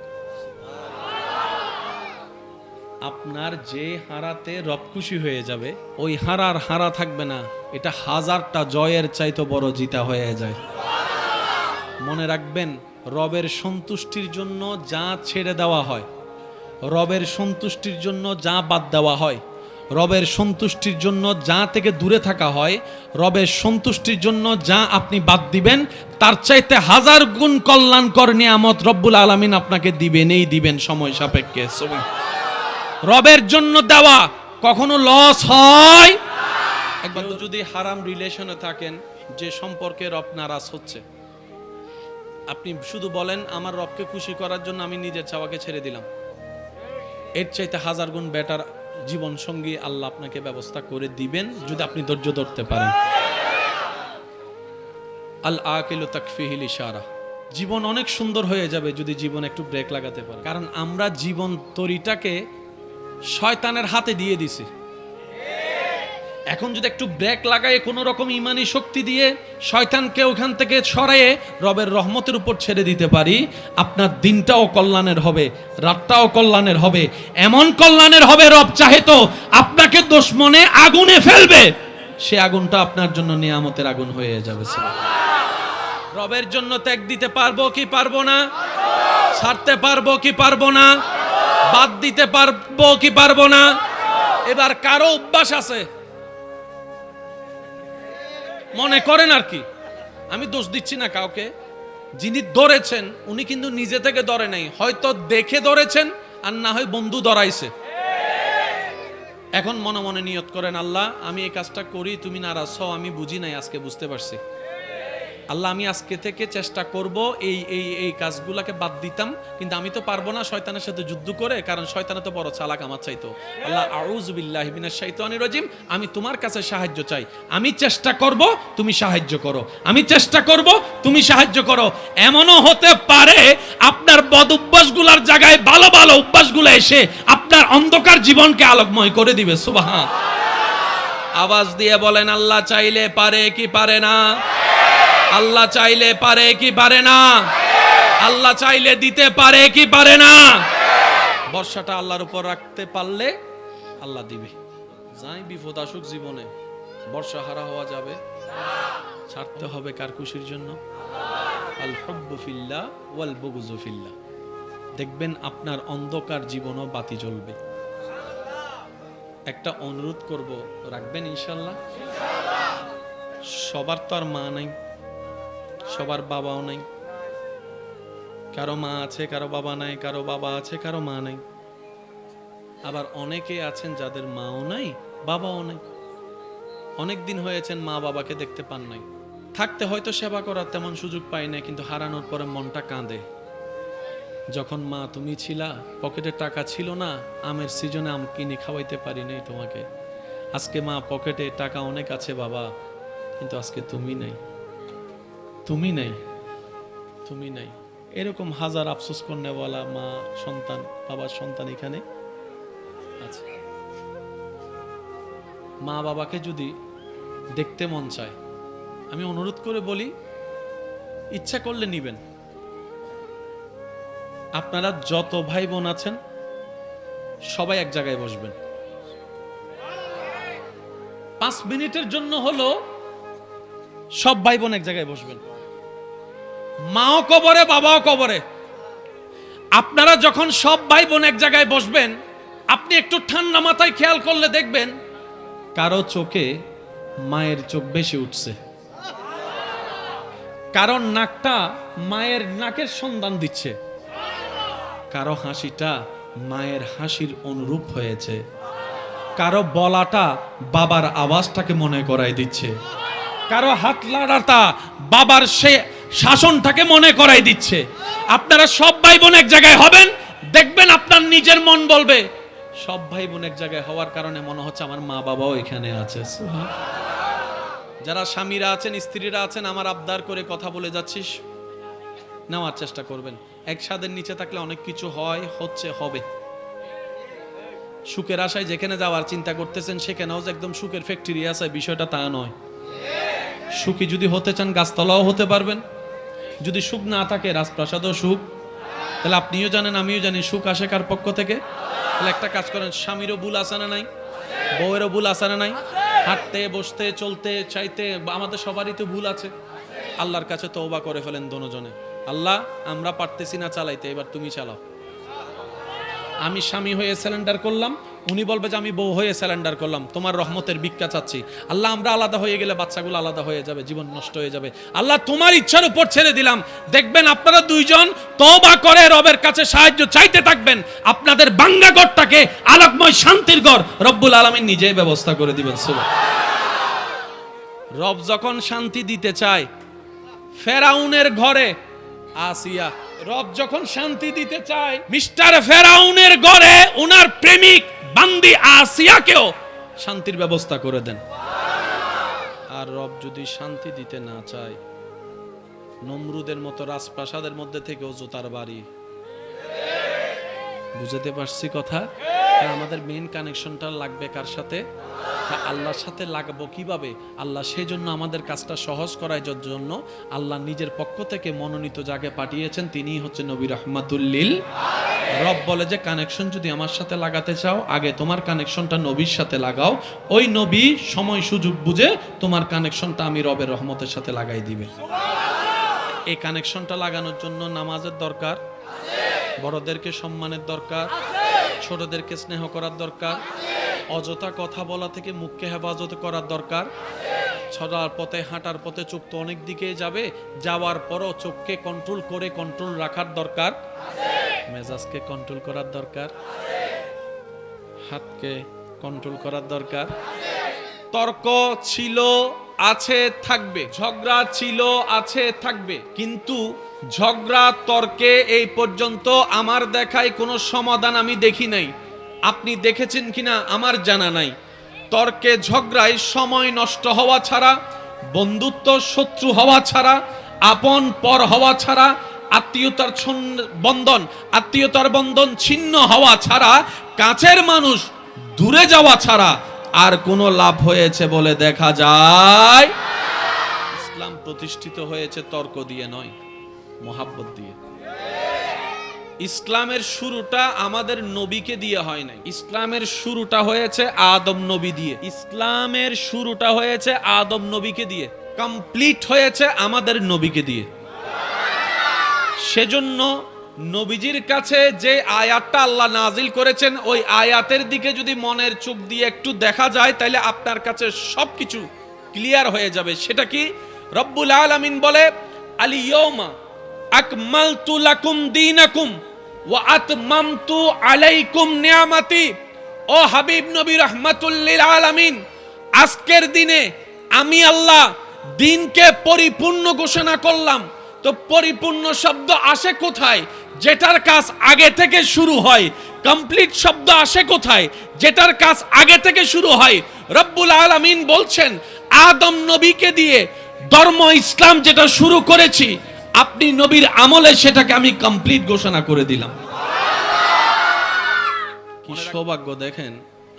আপনার যে হারাতে রব খুশি হয়ে যাবে, ওই হারার হারা থাকবে না। এটা হাজারটা জয়ের চাইতে বড় জিতা হয়ে যায়। মনে রাখবেন, রবের সন্তুষ্টির জন্য যা ছেড়ে দেওয়া হয়, রবের সন্তুষ্টির জন্য যা বাদ দেওয়া হয়, রবের সন্তুষ্টির জন্য যা থেকে দূরে থাকা হয়, রবের সন্তুষ্টির জন্য যা আপনি বাদ দিবেন, তার চাইতে হাজার গুণ কল্যাণকর নিয়ামত রব্বুল আলামিন আপনাকে দিবেনই দিবেন সময় সাপেক্ষে। রবের জন্য দেওয়া কখনো লস হয়? একবার যদি হারাম রিলেশনে থাকেন, যে সম্পর্কে রব নারাজ হচ্ছে, আপনি শুধু বলেন আমার রবকে খুশি করার জন্য আমি নিজের চাওয়াকে ছেড়ে দিলাম, এর চাইতে হাজার গুণ বেটার জীবন সঙ্গী আল্লাহ আপনাকে ব্যবস্থা করে দিবেন যদি আপনি ধৈর্য ধরতে পারেন। আল আকিলু তাকফিহিল ইশারা। জীবন অনেক সুন্দর হয়ে যাবে যদি জীবন একটু ব্রেক লাগাতে পারে। কারণ আমরা জীবন তরিটাকে শয়তানের হাতে দিয়ে দিছি। এখন যদি একটু ব্রেক লাগায় কোনো রকম ইমানি শক্তি দিয়ে শয়তানকে ওখান থেকে সরাইয়ে রবের রহমতের উপর ছেড়ে দিতে পারি, আপনার দিনটাও কল্যাণের হবে, রাতটাও কল্যাণের হবে। এমন কল্যাণের হবে, রব চাহে তো আপনাকে দুশমনে আগুনে ফেলবে, সে আগুনটা আপনার জন্য নিয়ামতের আগুন হয়ে যাবে। রবের জন্য ত্যাগ দিতে পারবো কি পারবো না? ছাড়তে পারবো কি পারবো না? বাদ দিতে পারবো কি পারবো না? এবার কারো অভ্যাস আছে, মনে করেন আর কি, আমি দোষ দিচ্ছি না কাউকে, যিনি ধরেছেন উনি কিন্তু নিজে থেকে ধরে নাই, হয়তো দেখে ধরেছেন আর না হয় বন্ধু ধরাইছে। এখন মনে মনে নিয়ত করেন, আল্লাহ আমি এই কাজটা করি, তুমি নারাজ হও, আমি বুঝি নাই, আজকে বুঝতে পারছি। আল্লাহ আমি আজকে থেকে চেষ্টা করব এই এই এই কাজগুলোকে বাদ দিতাম, কিন্তু আমি তো পারবো না শয়তানের সাথে যুদ্ধ করে, কারণ শয়তান তো বড় চালাক আমার চাইতো। আল্লাহ আউযু বিল্লাহি মিনাশ শাইতানির রাজিম, আমি তোমার কাছে সাহায্য চাই, আমি চেষ্টা করব, তুমি সাহায্য করো, আমি চেষ্টা করব, তুমি সাহায্য করো। এমনও হতে পারে আপনার বদ অভ্যাসগুলোর জায়গায় ভালো ভালো অভ্যাসগুলো এসে আপনার অন্ধকার জীবনকে আলোকময় করে দিবে। সুবহান। আওয়াজ দিয়ে বলেন, আল্লাহ চাইলে পারে কি পারে না? আল্লাহ চাইলে পারে কি পারে না? আল্লাহ চাইলে দিতে পারে কি পারে না? ভরসাটা আল্লাহর উপর রাখতে পারলে আল্লাহ দিবে। যাই বিপদ আসুক জীবনে, ভরসা হারা হওয়া যাবে? ছাড়তে হবে কার খুশির জন্য? আল হুব্বু ফিল্লাহ ওয়াল বুগযু ফিল্লাহ। দেখবেন আপনার অন্ধকার জীবনও বাতি জ্বলবে। একটা অনুরোধ করব, রাখবেন ইনশাআল্লাহ? সবার তো আর মা নাই, সবার বাবাও নাই। কারো মা আছে, কারো বাবা নাই, কারো বাবা আছে, কারো মা নাই। আবার অনেকে আছেন যাদের মাও নাই, বাবাও নাই। অনেক দিন হয়েছেন মা বাবাকে দেখতে পান নাই। থাকতে হয়তো সেবা করার তেমন সুযোগ পাই না, কিন্তু হারানোর পরে মনটা কাঁদে। যখন মা তুমি ছিলা, পকেটে টাকা ছিল না, আমের সিজনে আম কিনে খাওয়াইতে পারি নাই তোমাকে। আজকে মা পকেটে টাকা অনেক আছে বাবা, কিন্তু আজকে তুমি নাই, তুমি নাই, তুমি নাই। এরকম হাজার আফসোস করনেওয়ালা মা সন্তান, বাবার সন্তান এখানে আছে। মা বাবাকে যদি দেখতে মন চায়, আমি অনুরোধ করে বলি, ইচ্ছা করলে নিবেন। আপনারা যত ভাই বোন আছেন সবাই এক জায়গায় বসবেন। 5 মিনিটের জন্য হলো সব ভাই বোন এক জায়গায় বসবেন। মাও কবরে, বাবাও কবরে। আপনারা যখন সব ভাই বোন এক জায়গায় বসবেন, আপনি একটু ঠান্ডা মাথায় খেয়াল করলে দেখবেন কারো চোখে মায়ের চোখ বেশি উঠছে, কারণ নাকটা মায়ের নাকের সন্ধান দিচ্ছে, কারো হাসিটা মায়ের হাসির অনুরূপ হয়েছে, কারো বলাটা বাবার আওয়াজটাকে মনে করাই দিচ্ছে, কারো হাত লাড়াটা বাবার সে শাসনটাকে মনে করাই দিচ্ছে। আপনারা সব ভাই বোন এক জায়গায় হবেন, দেখবেন আপনার নিজের মন বলবে, সব ভাই বোন এক জায়গায় হওয়ার কারণে মনে হচ্ছে আমার মা বাবাও এখানে আছে। যারা স্বামীরা আছেন, স্ত্রীরা আছেন, আমার আবদার করে কথা বলে যাচ্ছিস, নেওয়ার চেষ্টা করবেন। এক ছাদের নিচে থাকলে অনেক কিছু হয়, হচ্ছে, হবে। সুখের আশায় যেখানে যাওয়ার চিন্তা করতেছেন সেখানেও যে একদম সুখের ফ্যাক্টরি আছে, বিষয়টা তা নয়। সুখী যদি হতে চান গাছতলাও হতে পারবেন। যদি সুখ না থাকে রাজপ্রাসাদও সুখ। তাহলে আপনিও জানেন, আমিও জানি, সুখ আসে কার পক্ষ থেকে? তাহলে একটা কাজ করেন, স্বামীরও ভুল আছে না নাই? বউয়েরও ভুল আছে না নাই? হাঁটতে, বসতে, চলতে, চাইতে আমাদের সবারই তো ভুল আছে। আল্লাহর কাছে তওবা করে ফেলেন দোনোজনে, আল্লাহ আমরা পারতেছি না চালাইতে, এবার তুমি চালাও। আমি স্বামী হয়ে স্যালেন্ডার করলাম, উনি বলবে যে আমি বউ হয়ে স্যালেন্ডার করলাম, তোমার রহমতের ভিক্ষা চাচ্ছি। আল্লাহ আমরা আলাদা হয়ে গেলে বাচ্চাগুলো আলাদা হয়ে যাবে, জীবন নষ্ট হয়ে যাবে। আল্লাহ তোমার ইচ্ছার উপর ছেড়ে দিলাম। দেখবেন আপনারা দুইজন তওবা করে রবের কাছে সাহায্য চাইতে থাকবেন, আপনাদের বাঙ্গা ঘরটাকে আলোকময় শান্তির ঘর রব্বুল আলামিন নিজেই ব্যবস্থা করে দিবেন। সুবহানাল্লাহ। রব যখন শান্তি দিতে চায়, ফেরাউনের ঘরে আসিয়া, রব যখন শান্তি দিতে চায় মিস্টার ফেরাউনের ঘরে উনার প্রেমিক বান্দি আসিয়াকেও শান্তির ব্যবস্থা করে দেন। আর রব যদি শান্তি দিতে না চায়, নমরুদের মতো রাজপ্রাসাদের মধ্যে থেকেও জুতার বাড়ি। বুঝতে পারছি কথা? আমাদের মেইন কানেকশনটা লাগবে কার সাথে? আল্লাহর সাথে লাগবো কিভাবে? আল্লাহ সেই জন্য আমাদের কাজটা সহজ করার জন্য আল্লাহ নিজের পক্ষ থেকে মনোনীত যাকে পাঠিয়েছেন তিনিই হচ্ছে নবী রাহমাতুল লিল। রব বলে যে কানেকশন যদি আমার সাথে লাগাতে চাও, আগে তোমার কানেকশনটা নবীর সাথে লাগাও, ওই নবী সময় সুযোগ বুঝে তোমার কানেকশনটা আমি রবের রহমতের সাথে লাগাই দিবে। এই কানেকশনটা লাগানোর জন্য নামাজের দরকার, বড়দেরকে সম্মানের দরকার, ছোটদেরকে স্নেহ করার দরকার, অযথা কথা বলা থেকে মুখকে হেফাজত করার দরকার। চলার পথে, হাঁটার পথে চোখ তো অনেক দিকে যাবে, যাওয়ার পরও চোখকে কন্ট্রোল করে কন্ট্রোল রাখার দরকার, মেজাজকে কন্ট্রোল করার দরকার, হাতকে কন্ট্রোল করার দরকার। তর্ক ছিল, আছে, থাকবে, ঝগড়া ছিল, আছে, থাকবে, কিন্তু ঝগড়া তর্কে এই পর্যন্ত আমার দেখায় কোনো সমাধান আমি দেখি নাই। আপনি দেখেছেন কিনা আমার জানা নাই। তর্কে ঝগড়ায় সময় নষ্ট হওয়া ছাড়া, বন্ধুত্ব শত্রু হওয়া ছাড়া, আপন পর হওয়া ছাড়া, আত্মীয়তার বন্ধন ছিন্ন হওয়া ছাড়া, কাছের মানুষ দূরে যাওয়া ছাড়া আর কোনো লাভ হয়েছে বলে দেখা যায়? ইসলাম প্রতিষ্ঠিত হয়েছে তর্ক দিয়ে নয়, মোহাব্বত দিয়ে। ইসলামের শুরুটা আমাদের নবীকে দিয়ে হয় নাই, ইসলামের শুরুটা হয়েছে আদম নবী দিয়ে। ইসলামের শুরুটা হয়েছে আদম নবীকে দিয়ে, কমপ্লিট হয়েছে আমাদের নবীকে দিয়ে। সেজন্য নবীজির কাছে যে আয়াতটা আল্লাহ নাজিল করেছেন, ওই আয়াতের দিকে যদি মনের চোখ দিয়ে একটু দেখা যায়, তাহলে আপনার কাছে সবকিছু ক্লিয়ার হয়ে যাবে। সেটা কি? রব্বুল আলামিন বলে, আল-ইয়াওমা আকমালতু লাকুম দীনাকুম ওয়া আতমামতু আলাইকুম নিয়ামাতি। ও হাবিব নবী রাহমাতুল লিল আলামিন, আজকের দিনে আমি আল্লাহ দিনকে পরিপূর্ণ ঘোষণা করলাম। তো পরিপূর্ণ শব্দ আসে কোথায়? যেটার কাজ আগে থেকে শুরু হয়। কমপ্লিট শব্দ আসে কোথায়? যেটার কাজ আগে থেকে শুরু হয়। রব্বুল আলামিন বলছেন, আদম নবীকে দিয়ে ধর্ম ইসলাম যেটা শুরু করেছি, আপনি নবীর আমলে সেটাকে আমি কমপ্লিট ঘোষণা করে দিলাম। কি সৌভাগ্য দেখেন,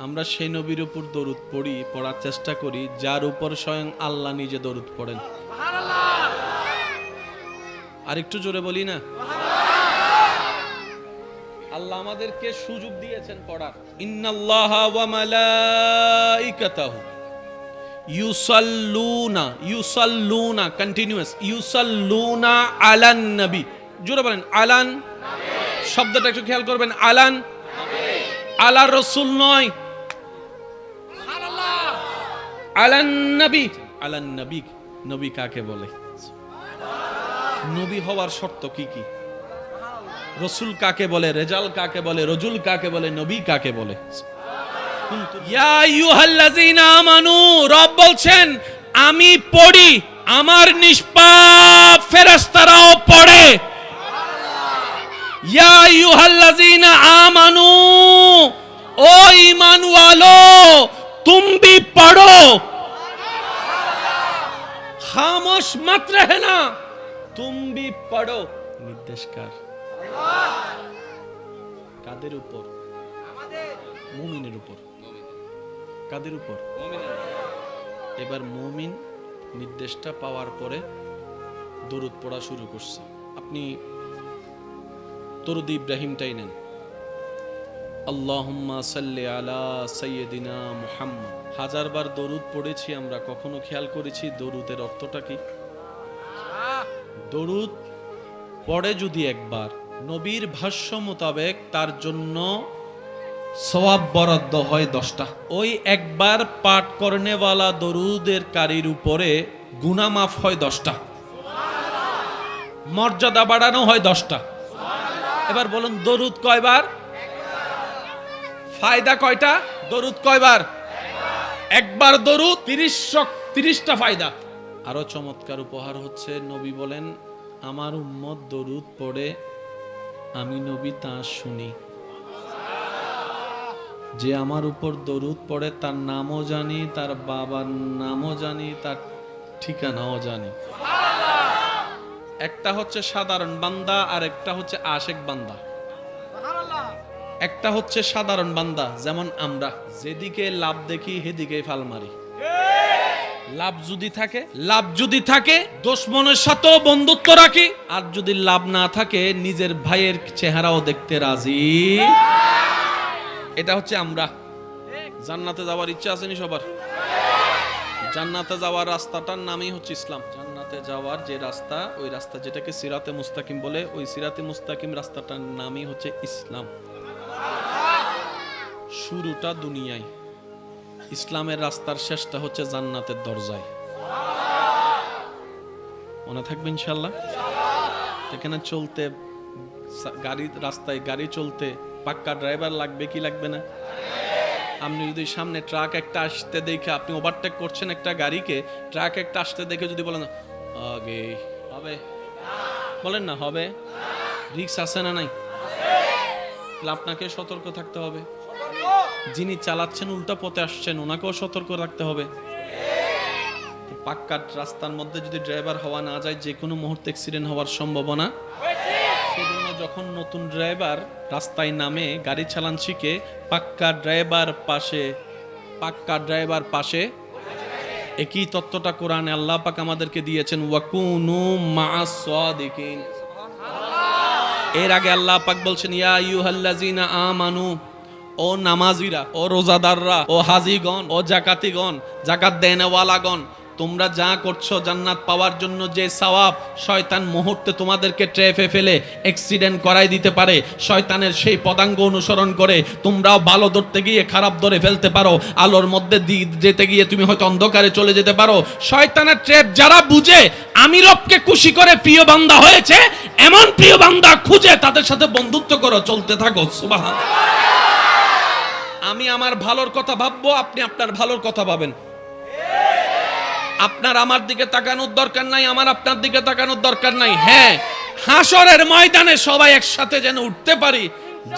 আমরা সেই নবীর উপর দরুদ পড়ি, পড়ার চেষ্টা করি যার উপর স্বয়ং আল্লাহ নিজে দরুদ পড়েন। আর একটু জোরে বলি না? আল্লাহ আমাদেরকে সুযোগ দিয়েছেন পড়ার। ইন্নাল্লাহা ওয়া মালাইকাতাহু ইউসাল্লুনা কন্টিনিউয়াস ইউসাল্লুনা আলান নবী। জোরে বলেন আলান নবী। শব্দটা একটু খেয়াল করবেন, আলান নবী, আলা রাসূল নয়, সুবহানাল্লাহ। আলান নবী, আলান নবী। নবী কাকে বলে? নবী হওয়ার শর্ত কি কি? রাসূল কাকে বলে? রেজাল কাকে বলে? রজুল কাকে বলে? নবী কাকে বলে? ইয়া আইয়ুহাল্লাযীনা আমানু, রব বলছেন আমি পড়ি, আমার নিষ্পাপ ফেরেশতারাও পড়ে। ইয়া আইয়ুহাল্লাযীনা আমানু, ও ঈমান ওয়ালো তুম ভি পড়ো। খামোশ মত রহনা, তুম ভি পড়ো। নির্দেশ কার? কাদের উপর? মুমিনের উপর। কাদের উপর? এবার মুমিন নির্দেশটা পাওয়ার পরে দরুদ পড়া শুরু করছে। আপনি দরুদ ইব্রাহিমটাই নেন, আল্লাহুম্মা সাল্লি আলা সাইয়্যিদিনা মুহাম্মদ। হাজারবার দরুদ পড়েছি আমরা, কখনো খেয়াল করেছি দরুদের অর্থটা কি? দরুদ পড়ে যদি একবার, নবীর ভাষ্য মোতাবেক তার জন্য সওয়াব বরাদ্দ হয় 10টা। ওই একবার পাঠ করনেওয়ালা দরুদের কারীর উপরে গুনাহ মাফ হয় 10টা, মর্যাদা বাড়ানো হয় 10টা। এবার বলুন দরুদ কয়বার? ফায়দা কয়টা? দরুদ কয়বার? একবার দরুদ 30টা ফায়দা। আরো চমৎকার উপহার হচ্ছে, নবী বলেন আমার উম্মত দরুদ পড়ে, আমি নবী তা শুনি। যে আমার উপর দরুদ পড়ে তার নামও জানি, তার বাবার নামও জানি, তার ঠিকানাও জানি। একটা হচ্ছে সাধারণ বান্দা আর একটা হচ্ছে আশেক বান্দা। একটা হচ্ছে সাধারণ বান্দা, যেমন আমরা যেদিকে লাভ দেখি সেদিকে ফাল মারি। লাভ যদি থাকে দুশমনের সাথেও বন্ধুত্ব রাখি, আর যদি লাভ না থাকে নিজের ভাইয়ের চেহারাও দেখতে রাজি। এটা হচ্ছে আমরা। জান্নাতে যাওয়ার ইচ্ছা আছে নি সবার? জান্নাতে যাওয়ার রাস্তাটার নামই হচ্ছে ইসলাম। জান্নাতে যাওয়ার যে রাস্তা, ওই রাস্তা যেটাকে সিরাতে মুস্তাকিম বলে, ওই সিরাতে মুস্তাকিম রাস্তাটার নামই হচ্ছে ইসলাম। শুরুটা দুনিয়ায়, ইসলামের রাস্তার শেষটা হচ্ছে জান্নাতের দরজায়। মনে থাকবে ইনশাআল্লাহ। এখানে চলতে রাস্তায় গাড়ি চলতে পাক্কা ড্রাইভার লাগবে কি লাগবে না? আপনি যদি সামনে ট্রাক একটা আসতে দেখে আপনি ওভারটেক করছেন একটা গাড়িকে, ট্রাক একটা আসতে দেখে যদি বলেন আগে হবে, বলেন না হবে, রিস্ক আছে না নাই? আপনাকে সতর্ক থাকতে হবে। যিনি চালাচ্ছেন উল্টা পথে আসছেন, ওনাকেও সতর্ক রাখতে হবে। পাক্কা রাস্তার মধ্যে যদি ড্রাইভার হওয়া না যায়, যে কোনো মুহূর্তে অ্যাক্সিডেন্ট হওয়ার সম্ভাবনা। সেজন্য যখন নতুন ড্রাইভার রাস্তায় নামে গাড়ি চালান শিখে, পাক্কা ড্রাইভার পাশে পাক্কা ড্রাইভার পাশে। একই তত্ত্বটা কোরআনে আল্লাহ পাক আমাদেরকে দিয়েছেন, ওয়াকুনু মা'আস সাদিকিন। এর আগে আল্লাহ পাক বলছেন, ইয়া আইয়ুহাল্লাযিনা আমানু, ও নামাজিরা, ও রোজাদাররা, ও হাজিগণ, ও জাকাতিগণ, জাকাত দেনওয়ালাগণ, তোমরা যা করছো জান্নাত পাওয়ার জন্য যে সওয়াব, শয়তান মুহূর্তে তোমাদেরকে ট্র্যাপে ফেলে অ্যাক্সিডেন্ট করাই দিতে পারে। শয়তানের সেই পদাঙ্গ অনুসরণ করে তোমরাও ভালো ধরতে গিয়ে খারাপ ধরে ফেলতে পারো, আলোর মধ্যে যেতে গিয়ে তুমি হয়তো অন্ধকারে চলে যেতে পারো। শয়তানের ট্র্যাপ যারা বুঝে, আমি রবকে খুশি করে প্রিয় বান্দা হয়েছে, এমন প্রিয় বান্দা খুঁজে তাদের সাথে বন্ধুত্ব করো, চলতে থাকো। সুবহানাল্লাহ। আমি আমার ভালোর কথা ভাববো, আপনি আপনার ভালোর কথা ভাবেন। আপনার আমার দিকে তাকানোর দরকার নাই, আমার আপনার দিকে তাকানোর দরকার নাই। হ্যাঁ, হাসরের ময়দানে সবাই একসাথে যেন উঠতে পারি,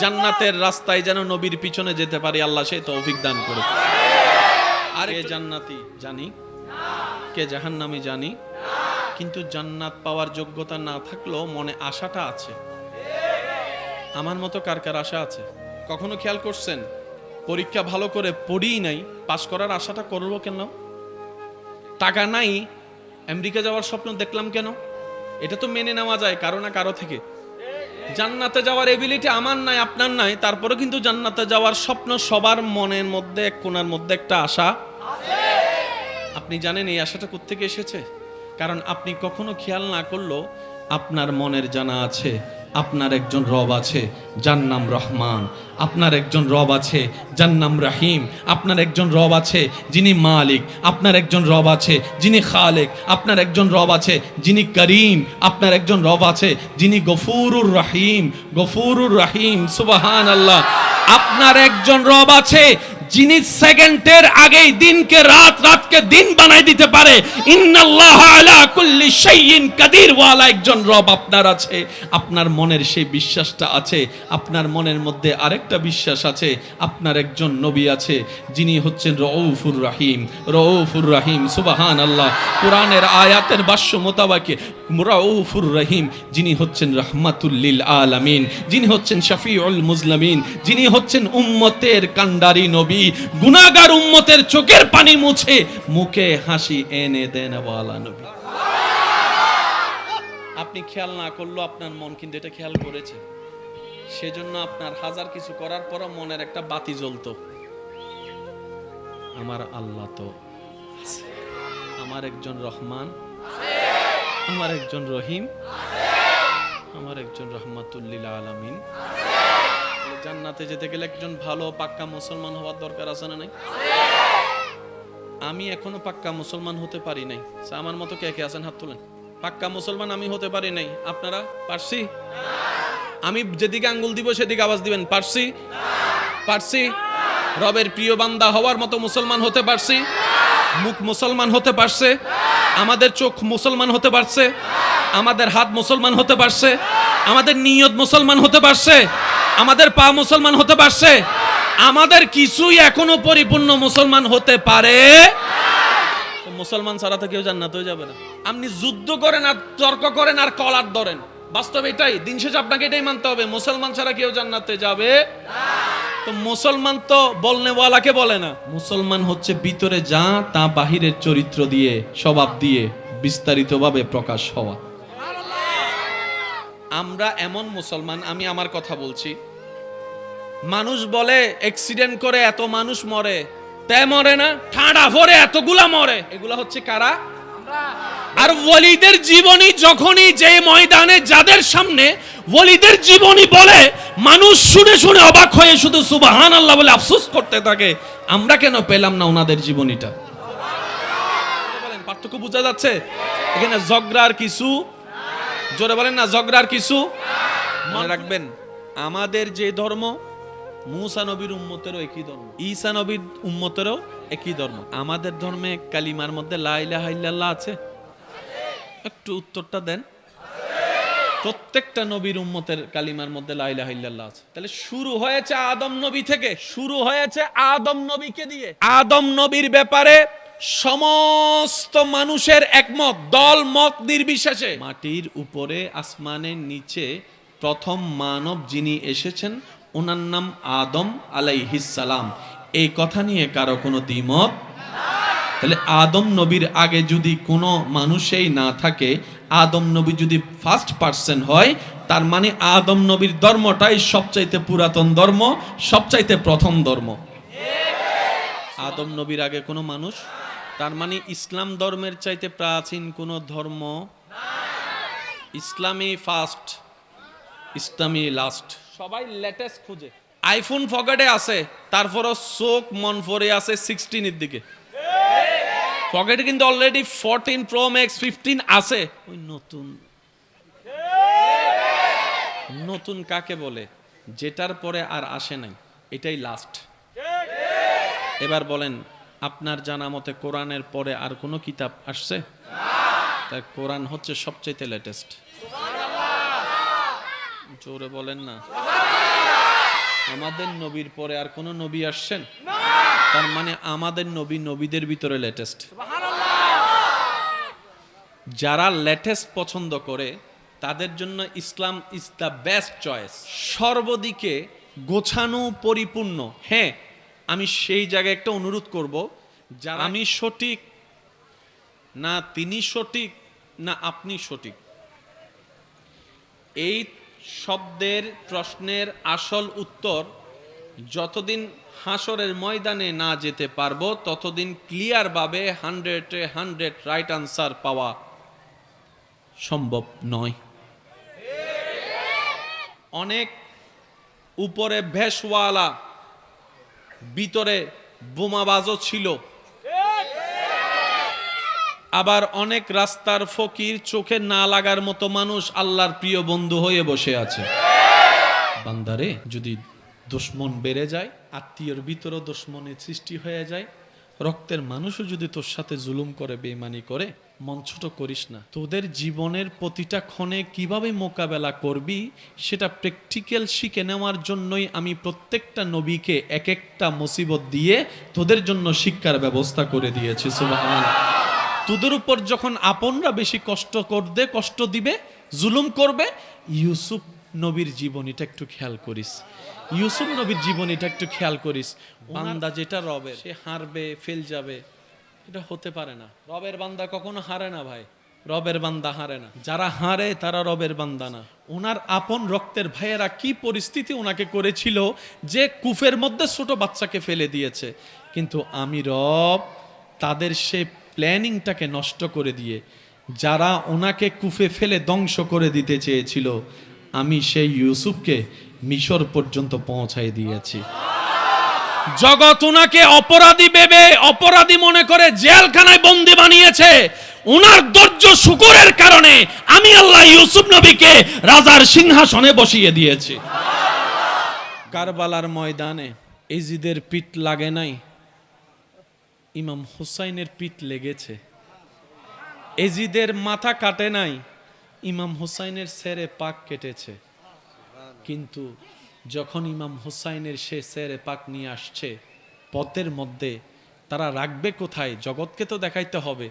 জান্নাতের রাস্তায় যেন নবীর পিছনে যেতে পারি, আল্লাহ সেই তৌফিক দান করুন। আর কে জান্নাতি জানি, কে জাহান্নামী জানি, কিন্তু জান্নাত পাওয়ার যোগ্যতা না থাকলেও মনে আশাটা আছে। আমার মতো কার কার আশা আছে? কখনো খেয়াল করছেন পরীক্ষা ভালো করে পড়িই নাই, পাশ করার আশাটা করবো কেন? টাকা নাই, আমেরিকা যাওয়ার স্বপ্ন দেখলাম কেন? এটা তো মেনে নেওয়া যায় কারো না কারো থেকে। জান্নাতে যাওয়ার এবিলিটি আমার নাই, আপনার নাই, তারপরে কিন্তু জান্নাতে যাওয়ার স্বপ্ন সবার মনের মধ্যে, এক কোণার মধ্যে একটা আশা আছে। আপনি জানেন এই আশাটা কোত্থেকে এসেছে? কারণ আপনি কখনো খেয়াল না করলেও আপনার মনের জানা আছে, আপনার একজন রব আছে যার নাম রহমান, আপনার একজন রব আছে যার নাম রাহিম, আপনার একজন রব আছে যিনি মালিক, আপনার একজন রব আছে যিনি খালেক, আপনার একজন রব আছে যিনি করিম, আপনার একজন রব আছে যিনি গফুরুর রহিম, গফুরুর রহিম। সুবহানাল্লাহ। আপনার একজন রব আছে যিনি সেকেন্ডের আগেই দিনকে রাত, রাতকে দিন বানাই দিতে পারে। ইন্নাল্লাহা আলা কুল্লি শাইইন কাদির ওয়ালা একজন রব আপনার আছে। আপনার মনের সেই বিশ্বাসটা আছে। আপনার মনের মধ্যে আরেকটা বিশ্বাস আছে, আপনার একজন নবী আছে যিনি হচ্ছেন রউফুর রহিম, রউফুর রহিম। সুবহানাল্লাহ। কোরআনের আয়াতের ভাষ্য মোতাবেক রউফুর রহিম যিনি হচ্ছেন রাহমাতুল লিল আলামিন, যিনি হচ্ছেন শাফিউল মুজলিমিন, যিনি হচ্ছেন উম্মতের কান্ডারি নবী, গুনাহগার উম্মতের চোখের পানি মুছে মুখে হাসি এনে দেন ওয়ালা নবী। আপনি খেয়াল না করলেও আপনার মন কিন্তু এটা খেয়াল করেছে। সেজন্য আপনার হাজার কিছু করার পর মনের একটা বাতি জ্বলতো, আমার আল্লাহ তো আছে, আমার একজন রহমান, আমার একজন রহিম, আমার একজন রাহমাতুল লিল আলামিন। জান্নাতে যেতে গেলে একজন ভালো পাক্কা মুসলমান হওয়ার দরকার আছে না নাই? আমি এখনো পাক্কা মুসলমান হতে পারি নাই। আমার মতো কে কে আছেন হাত তুলেন। পাক্কা মুসলমান আমি হতে পারি নাই। আপনারা পারছি? আমি যেদিকে আঙ্গুল দিব সেদিকে আওয়াজ দিবেন। পারছি? পারছি? রবের প্রিয় বান্দা হওয়ার মতো মুসলমান হতে পারছি? মুখ মুসলমান হতে পারছে? আমাদের চোখ মুসলমান হতে পারছে? আমাদের হাত মুসলমান হতে পারছে? আমাদের নিয়ত মুসলমান হতে পারছে? আমাদের পা মুসলমান হতে পারছে? আমাদের কিছুই এখনো পরিপূর্ণ মুসলমান হতে পারে। মুসলমান ছাড়া তো কেউ জান্নাতে যাবে না। আপনি যুদ্ধ করেন আর তর্ক করেন আর কলার ধরেন, বাস্তব এটাই। দিন শেষে আপনাকে এটাই মানতে হবে, মুসলমান ছাড়া কেউ জান্নাতে যাবে না। তো মুসলমান তো বলনেওয়ালাকে বলে না, মুসলমান হচ্ছে ভিতরে যা তা বাহিরের চরিত্র দিয়ে, স্বভাব দিয়ে বিস্তারিতভাবে প্রকাশ হওয়া। আমরা এমন মুসলমান, আমি আমার কথা বলছি, মানুষ বলে অ্যাক্সিডেন্ট করে এত মানুষ মরে, তে মরে না, ঠাডা ভরে এতগুলা মরে, এগুলা হচ্ছে কারা? আর ওয়ালিদের জীবনী যখনই যে ময়দানে যাদের সামনে ওয়ালিদের জীবনী বলে, মানুষ শুনে শুনে অবাক হয়ে শুধু সুবহানাল্লাহ বলে আফসোস করতে থাকে, আমরা কেন পেলাম না ওনাদের জীবনীটা? বলেন, পার্থক্য বোঝা যাচ্ছে? এখানে ঝগড়ার কিছু, জোরে বলেন না, ঝগড়ার কিছু। মনে রাখবেন, আমাদের যে ধর্ম, মুসা নবীর উম্মতেরও একই ধর্ম, ঈসা নবীর উম্মতেরও একই ধর্ম। আমাদের ধর্মে কালিমার মধ্যে লা ইলাহা ইল্লাল্লাহ আছে? একটু উত্তরটা দেন। প্রত্যেকটা নবীর উম্মতের কালিমার মধ্যে লা ইলাহা ইল্লাল্লাহ আছে। তাহলে শুরু হয়েছে আদম নবী থেকে, শুরু হয়েছে আদম নবীকে দিয়ে। আদম নবীর ব্যাপারে সমস্ত মানুষের একমত, দল মত নির্বিশেষে। মাটির উপরে আসমানের নিচে প্রথম মানব যিনি এসেছেন ওনার নাম আদম আলাইহিস সালাম। এই কথা নিয়ে কারো কোনো দ্বিমত। তাহলে আদম নবীর আগে যদি কোনো মানুষই না থাকে, আদম নবী যদি ফার্স্ট পার্সন হয়, তার মানে আদম নবীর ধর্মটাই সবচাইতে পুরাতন ধর্ম, সবচাইতে প্রথম ধর্ম। আদম নবীর আগে কোনো মানুষ, তার মানে ইসলাম ধর্মের চাইতে প্রাচীন কোনো ধর্ম, ইসলামী ফার্স্ট, ইসলামী লাস্ট। সবাই লেটেস্ট খুঁজে, আইফোন পকেটে আছে, তারপরও চোখ মন পড়ে আছে 16 এর দিকে। পকেটে কিন্তু অলরেডি 14 প্রো ম্যাক্স 15 আছে। ওই নতুন, নতুন কাকে বলে? যেটার পরে আর আসে নাই, এটাই লাস্ট। এবার বলেন, আপনার জানা মতে কোরআনের পরে আর কোনো কিতাব আসছে? তাই কোরআন হচ্ছে সবচেয়ে লেটেস্ট। জোরে বলেন না। আমাদের নবীর পরে আর কোন নবী আসছেন? তার মানে আমাদের নবী নবীদের ভিতরে লেটেস্ট। যারা লেটেস্ট পছন্দ করে তাদের জন্য ইসলাম ইজ দ্য বেস্ট চয়েস। সর্বদিকে গোছানো, পরিপূর্ণ। হ্যাঁ, আমি সেই জায়গায় একটা অনুরোধ করব, যারা আমি সঠিক না তিনি সঠিক না আপনি সঠিক, এই শব্দের প্রশ্নের আসল উত্তর যতদিন হাসরের ময়দানে না যেতে পারবো ততদিন ক্লিয়ার ভাবে 100 রাইট আনসার পাওয়া সম্ভব নয়। অনেক উপরে ভেষওয়ালা, ভিতরে বোমাবাজও ছিল। আবার অনেক রাস্তার ফকির, চোখে না লাগার মতো মানুষ আল্লাহর প্রিয় বন্ধু হয়ে বসে আছে। বান্দারে, যদি দুশমন বেড়ে যায়, আত্মীয়র ভিতরেও দুশমনের সৃষ্টি হয়ে যায়, রক্তের মানুষও যদি তোর সাথে জুলুম করে, বেঈমানি করে, মন ছোট করিস না। তোদের জীবনের প্রতিটা ক্ষণে কিভাবে মোকাবেলা করবি সেটা প্র্যাকটিক্যাল শিখে নেওয়ার জন্যই আমি প্রত্যেকটা নবীকে এক একটা মুসিবত দিয়ে তোদের জন্য শিক্ষার ব্যবস্থা করে দিয়েছি। সুবহানাল্লাহ। তোদের উপর যখন আপনরা বেশি কষ্ট দিবে, জুলুম করবে, ইউসুফ নবীর জীবনীটা একটু খেয়াল করিস। ইউসুফ নবীর জীবনীটা একটু খেয়াল করিস। বান্দা যেটা রবের, সে হারবে, ফেল যাবে, এটা হতে পারে না। রবের বান্দা কখনো হারে না ভাই, রবের বান্দা হারে না। যারা হারে তারা রবের বান্দা না। ওনার আপন রক্তের ভাইয়েরা কি পরিস্থিতি ওনাকে করেছিল যে কূপের মধ্যে ছোট বাচ্চাকে ফেলে দিয়েছে, কিন্তু আমি রব তাদের সে প্ল্যানিংটাকে নষ্ট করে দিয়ে যারা ওনাকে কূপে ফেলে ধ্বংস করে দিতে চেয়েছিল, আমি সেই ইউসুফকে মিশর পর্যন্ত পৌঁছাই দিয়েছি। জগৎ ওনাকে অপরাধী ভেবে, অপরাধী মনে করে জেলখানায় বন্দী বানিয়েছে। ওনার ধৈর্য শুকরের কারণে আমি আল্লাহ ইউসুফ নবীকে রাজার সিংহাসনে বসিয়ে দিয়েছি। কারবালার ময়দানে এজিদের পিঠ লাগে নাই, ইমাম হুসাইনের পিঠ লেগেছে। এজিদের মাথা কাটে নাই, ইমাম হুসাইনের সেরে পাক কেটেছে। কিন্তু যখন ইমাম হুসাইনের সে সেরে পাক নিয়ে আসছে পথের মধ্যে, তারা রাখবে কোথায়? জগৎকে তো দেখাইতে হবে,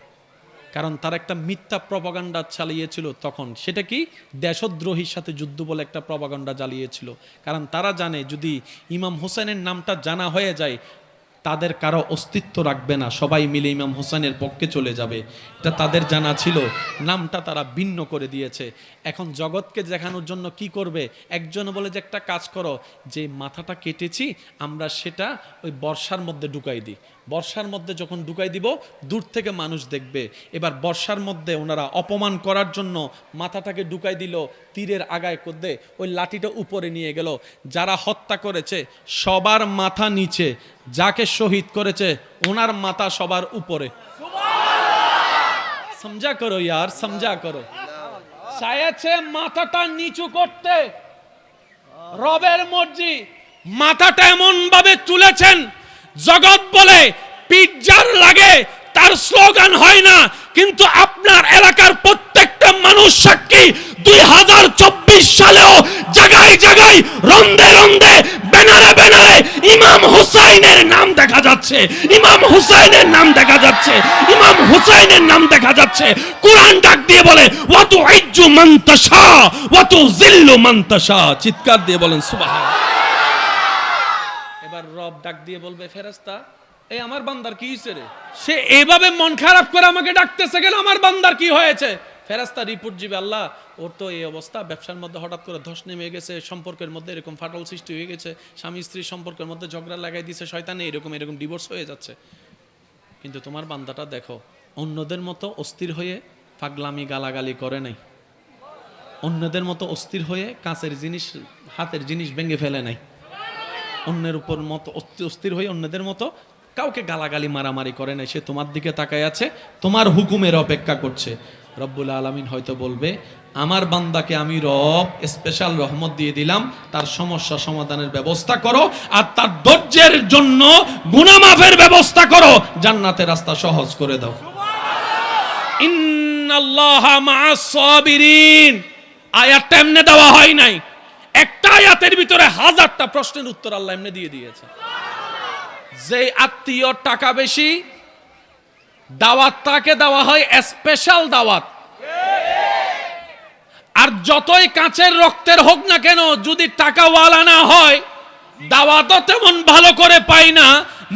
কারণ তারা একটা মিথ্যা প্রপাগান্ডা চালিয়েছিল তখন। সেটা কি? দেশদ্রোহীর সাথে যুদ্ধ বলে একটা প্রপাগান্ডা চালিয়েছিল। কারণ তারা জানে যদি ইমাম হুসাইনের নামটা জানা হয়ে যায় তাদের কারো অস্তিত্ব রাখবে না, সবাই মিলে ইমাম হোসেনের পক্ষে চলে যাবে। এটা তাদের জানা ছিল, নামটা তারা ভিন্ন করে দিয়েছে। এখন জগৎকে দেখানোর জন্য কি করবে? একজন বলে যে একটা কাজ করো, যে মাথাটা কেটেছি আমরা সেটা ওই বর্ষার মধ্যে ঢুকাই দিই। বর্ষার মধ্যে যখন ঢুকাই দিব দূর থেকে মানুষ দেখবে। এবার বর্ষার মধ্যে ওনারা অপমান করার জন্য মাথাটাকে ঢুকাই দিল, তীরের আগায় করতে ওই লাঠিটা উপরে নিয়ে গেল। যারা হত্যা করেছে সবার মাথা নিচে, যাকে শহীদ করেছে ওনার মাথা সবার উপরে। সমঝা করো ইয়ার, সমঝা করো। চাইছে মাথাটা নিচু করতে, রবের মর্জি। মাথাটা এমন ভাবে তুলেছেন, জগৎ বলে পিজ্জার লাগে, তার স্লোগান হয় না, কিন্তু আপনার এলাকার প্রত্যেকটা মানুষ সাক্ষী 2024 সালেও জায়গায় জায়গায় রন্দে রন্দে ব্যানারে ব্যানারে ইমাম হুসাইনের নাম দেখা যাচ্ছে, ইমাম হুসাইনের নাম দেখা যাচ্ছে, ইমাম হুসাইনের নাম দেখা যাচ্ছে। কোরআন ডাক দিয়ে বলে ওয়াতু ইজ্জু মান তাশা ওয়াতু জিল্লু মান তাশা। চিৎকার দিয়ে বলেন সুবহানাল্লাহ। এবার রব ডাক দিয়ে বলবে, ফেরেশতা এই আমার বান্দার কি হয়েছে রে? সে এইভাবে মন খারাপ করে আমাকে ডাকতেছে কেন? আমার বান্দার কি হয়েছে? ফেরেশতা রিপোর্ট দিবে, আল্লাহ ওর তো এই অবস্থা, ব্যবসার মধ্যে হঠাৎ করে ধস নেমে গেছে, সম্পর্কের মধ্যে এরকম ফাটল সৃষ্টি হয়ে গেছে, স্বামী স্ত্রীর সম্পর্কের মধ্যে ঝগড়া লাগাই দিছে শয়তানে, এরকম ডিভোর্স হয়ে যাচ্ছে। কিন্তু তোমার বান্দাটা দেখো অন্যদের মতো অস্থির হয়ে পাগলামি গালাগালি করে নাই, অন্যদের মতো অস্থির হয়ে কাঁচের জিনিস হাতের জিনিস ভেঙে ফেলে নাই, অন্যের উপর মতো অস্থির হয়ে অন্যদের মতো কাউকে গালাগালি মারামারি করে নাই। সে তোমার দিকে তাকায় আছে, তোমার হুকুমের অপেক্ষা করছে। রব্বুল আলামিন হয়তো বলবে, আমার বান্দাকে আমি রব স্পেশাল রহমত দিয়ে দিলাম, তার সমস্যা সমাধানের ব্যবস্থা করো, আর তার ধৈর্যের জন্য গুনাহ মাফের ব্যবস্থা করো, জান্নাতের রাস্তা সহজ করে দাও। ইন্নাল্লাহা মা'আস সাবিরিন আয়াতটা এমনি দেওয়া হয় নাই, একটা আয়াতের ভিতরে হাজারটা প্রশ্নের উত্তর আল্লাহ এমনি দিয়ে দিয়েছে। যে আত্মীয় টাকা বেশি, দাওয়াত তাকে দেওয়া হয় স্পেশাল দাওয়াত। আর যতই কাঁচের রক্তের হোক না কেন, যদি টাকাওয়ালা না হয়, দাওয়াতও তেমন ভালো করে পাই না,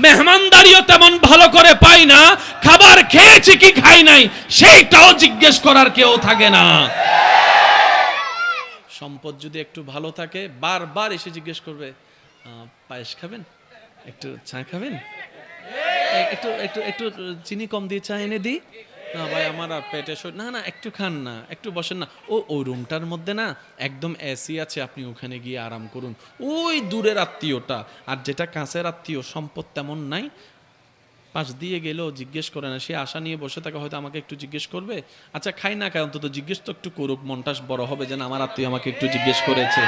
মেহমানদারিও তেমন ভালো করে পাই না, খাবার খেয়েছি কি খাই নাই সেইটাও জিজ্ঞেস করার কেউ থাকে না। সম্পদ যদি একটু ভালো থাকে, বারবার এসে জিজ্ঞেস করবে, পায়েস খাবেন, একটু চা খাবেন, একটু একটু একটু চিনি কম দিয়ে চা এনে দিই, না ভাই আমার আর পেটে না না একটু খান না, একটু বসেন না, ওই রুমটার মধ্যে না একদম এসি আছে, আপনি ওখানে গিয়ে আরাম করুন। ওই দূরের আত্মীয়টা, আর যেটা কাছের আত্মীয় সম্পদ তেমন নাই, পাশ দিয়ে গেলেও জিজ্ঞেস করে না, সে আশা নিয়ে বসে থাকে হয়তো আমাকে একটু জিজ্ঞেস করবে, আচ্ছা খাই না খাই অন্তত জিজ্ঞেস তো একটু করুক, মনটা বড় হবে যেন আমার আত্মীয় আমাকে একটু জিজ্ঞেস করেছে।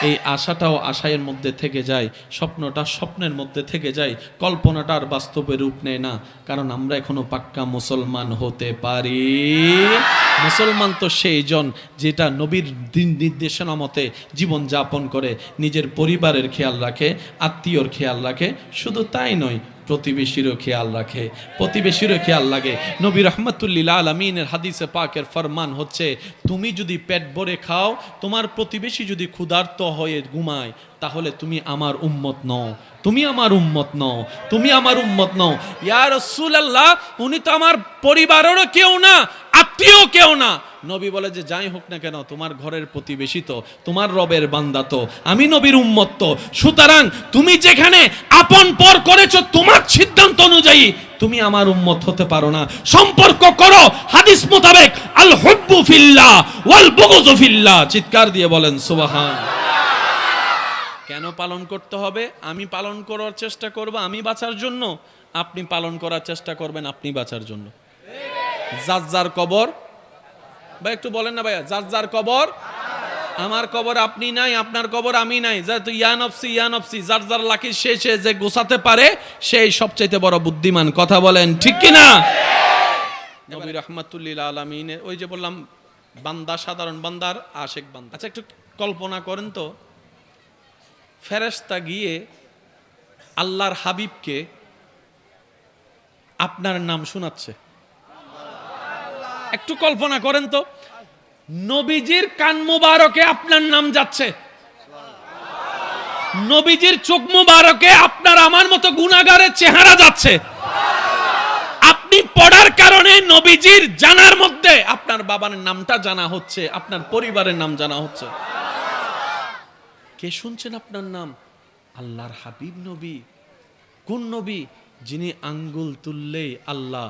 এই আশাটাও আশায়ের মধ্যে থেকে যায়, স্বপ্নটা স্বপ্নের মধ্যে থেকে যায়, কল্পনাটা আর বাস্তবে রূপ নেয় না, কারণ আমরা এখনো পাক্কা মুসলমান হতে পারি। মুসলমান তো সেই জন যেটা নবীর দিন নির্দেশনা মতে জীবন যাপন করে, নিজের পরিবারের খেয়াল রাখে, আত্মীয়র খেয়াল রাখে, শুধু তাই নয় প্রতিবেশীরও খেয়াল রাখে, প্রতিবেশীরও খেয়াল লাগে। নবী রাহমাতুল্লিল আলামিনের হাদিসে পাকের ফরমান হচ্ছে, তুমি যদি পেট ভরে খাও, তোমার প্রতিবেশী যদি ক্ষুধার্ত হয়ে ঘুমায়, তাহলে তুমি আমার উম্মত নও, তুমি আমার উম্মত নও, তুমি আমার উম্মত নও। ইয়া রাসূলুল্লাহ, উনি তো আমার পরিবারেরও কেউ না, আত্মীয় কেউ না। নবী বলে যে যাই হোক না কেন, তোমার ঘরের প্রতিবেশী তো, তোমার রবের বান্দা তো, আমি নবীর উম্মত তো, সুতরাং তুমি যেখানে আপন পর করেছো তোমার সিদ্ধান্ত অনুযায়ী তুমি আমার উম্মত হতে পারো না। সম্পর্ক করো হাদিস মোতাবেক, আল হুব্বু ফিল্লাহ ওয়াল বুগযু ফিল্লাহ। চিৎকার দিয়ে বলেন সুবহান। কেন পালন করতে হবে? আমি পালন করার চেষ্টা করব আমি বাঁচার জন্য, আপনি পালন করার চেষ্টা করবেন আপনি বাঁচার জন্য। যার যার কবর, ভাই একটু বলেন না ভাইয়া, যার যার কবর, আমার কবর আপনি নাই, আপনার কবর আমি নাই, যেহেতু ইয়া নফসি ইয়া নফসি, যার যার লাকির শেষে যে গোছাতে পারে সেই সবচাইতে বড় বুদ্ধিমান। কথা বলেন ঠিক কিনা? নবী রাহমাতুল্লিল আলামিনের ওই যে বললাম বান্দা, সাধারণ বান্দার আশেক বান্দা। আচ্ছা একটু কল্পনা করেন তো, ফেরেশতা গিয়ে আল্লাহর হাবিবকে আপনার নাম শোনাচ্ছে, একটু কল্পনা করেন তো, নবীজির কান মুবারকে আপনার নাম যাচ্ছে, নবীজির চোখ মুবারকে আপনার আমার মতো গুনাহগারের চেহারা যাচ্ছে, আপনি পড়ার কারণে নবীজির জানার মধ্যে আপনার বাবার নামটা জানা হচ্ছে, আপনার পরিবারের নাম জানা হচ্ছে। কে শুনছেন আপনার নাম? আল্লাহর হাবিব নবী। কোন নবী? যিনি আঙ্গুল তুললেই আল্লাহ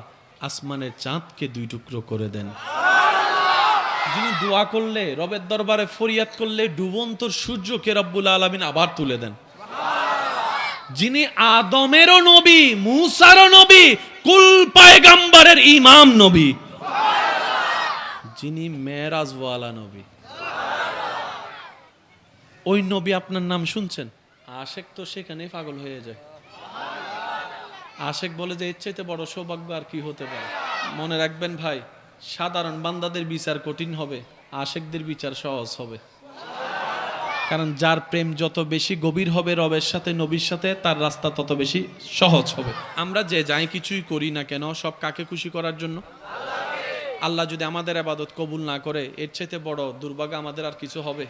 আসমানের চাঁদকে দুই টুকরো করে দেন, যিনি দোয়া করলে, রবের দরবারে ফরিয়াদ করলে ডুবন্ত সূর্যকে রব্বুল আলামিন আবার তুলে দেন, যিনি আদমেরও নবী, মূসারও নবী, কুল পয়গম্বরের ইমাম নবী, যিনি মেরাজওয়ালা নবী, ওই নবী আপনার নাম শুনছেন। আশেক তো সেখানেই পাগল হয়ে যায়। আশেক বলে যে এর চাইতে বড় সৌভাগ্য আর কি হতে পারে। মনে রাখবেন ভাই, সাধারণ বান্দাদের বিচার কঠিন হবে, আশেকদের বিচার সহজ হবে। কারণ যার প্রেম যত বেশি গভীর হবে রবের সাথে, নবীর সাথে, তার রাস্তা তত বেশি সহজ হবে। আমরা যে যাই কিছুই করি না কেন, সব কাকে খুশি করার জন্য? আল্লাহ যদি আমাদের ইবাদত কবুল না করে, এর চাইতে বড় দুর্ভাগ্য আমাদের আর কিছু হবে?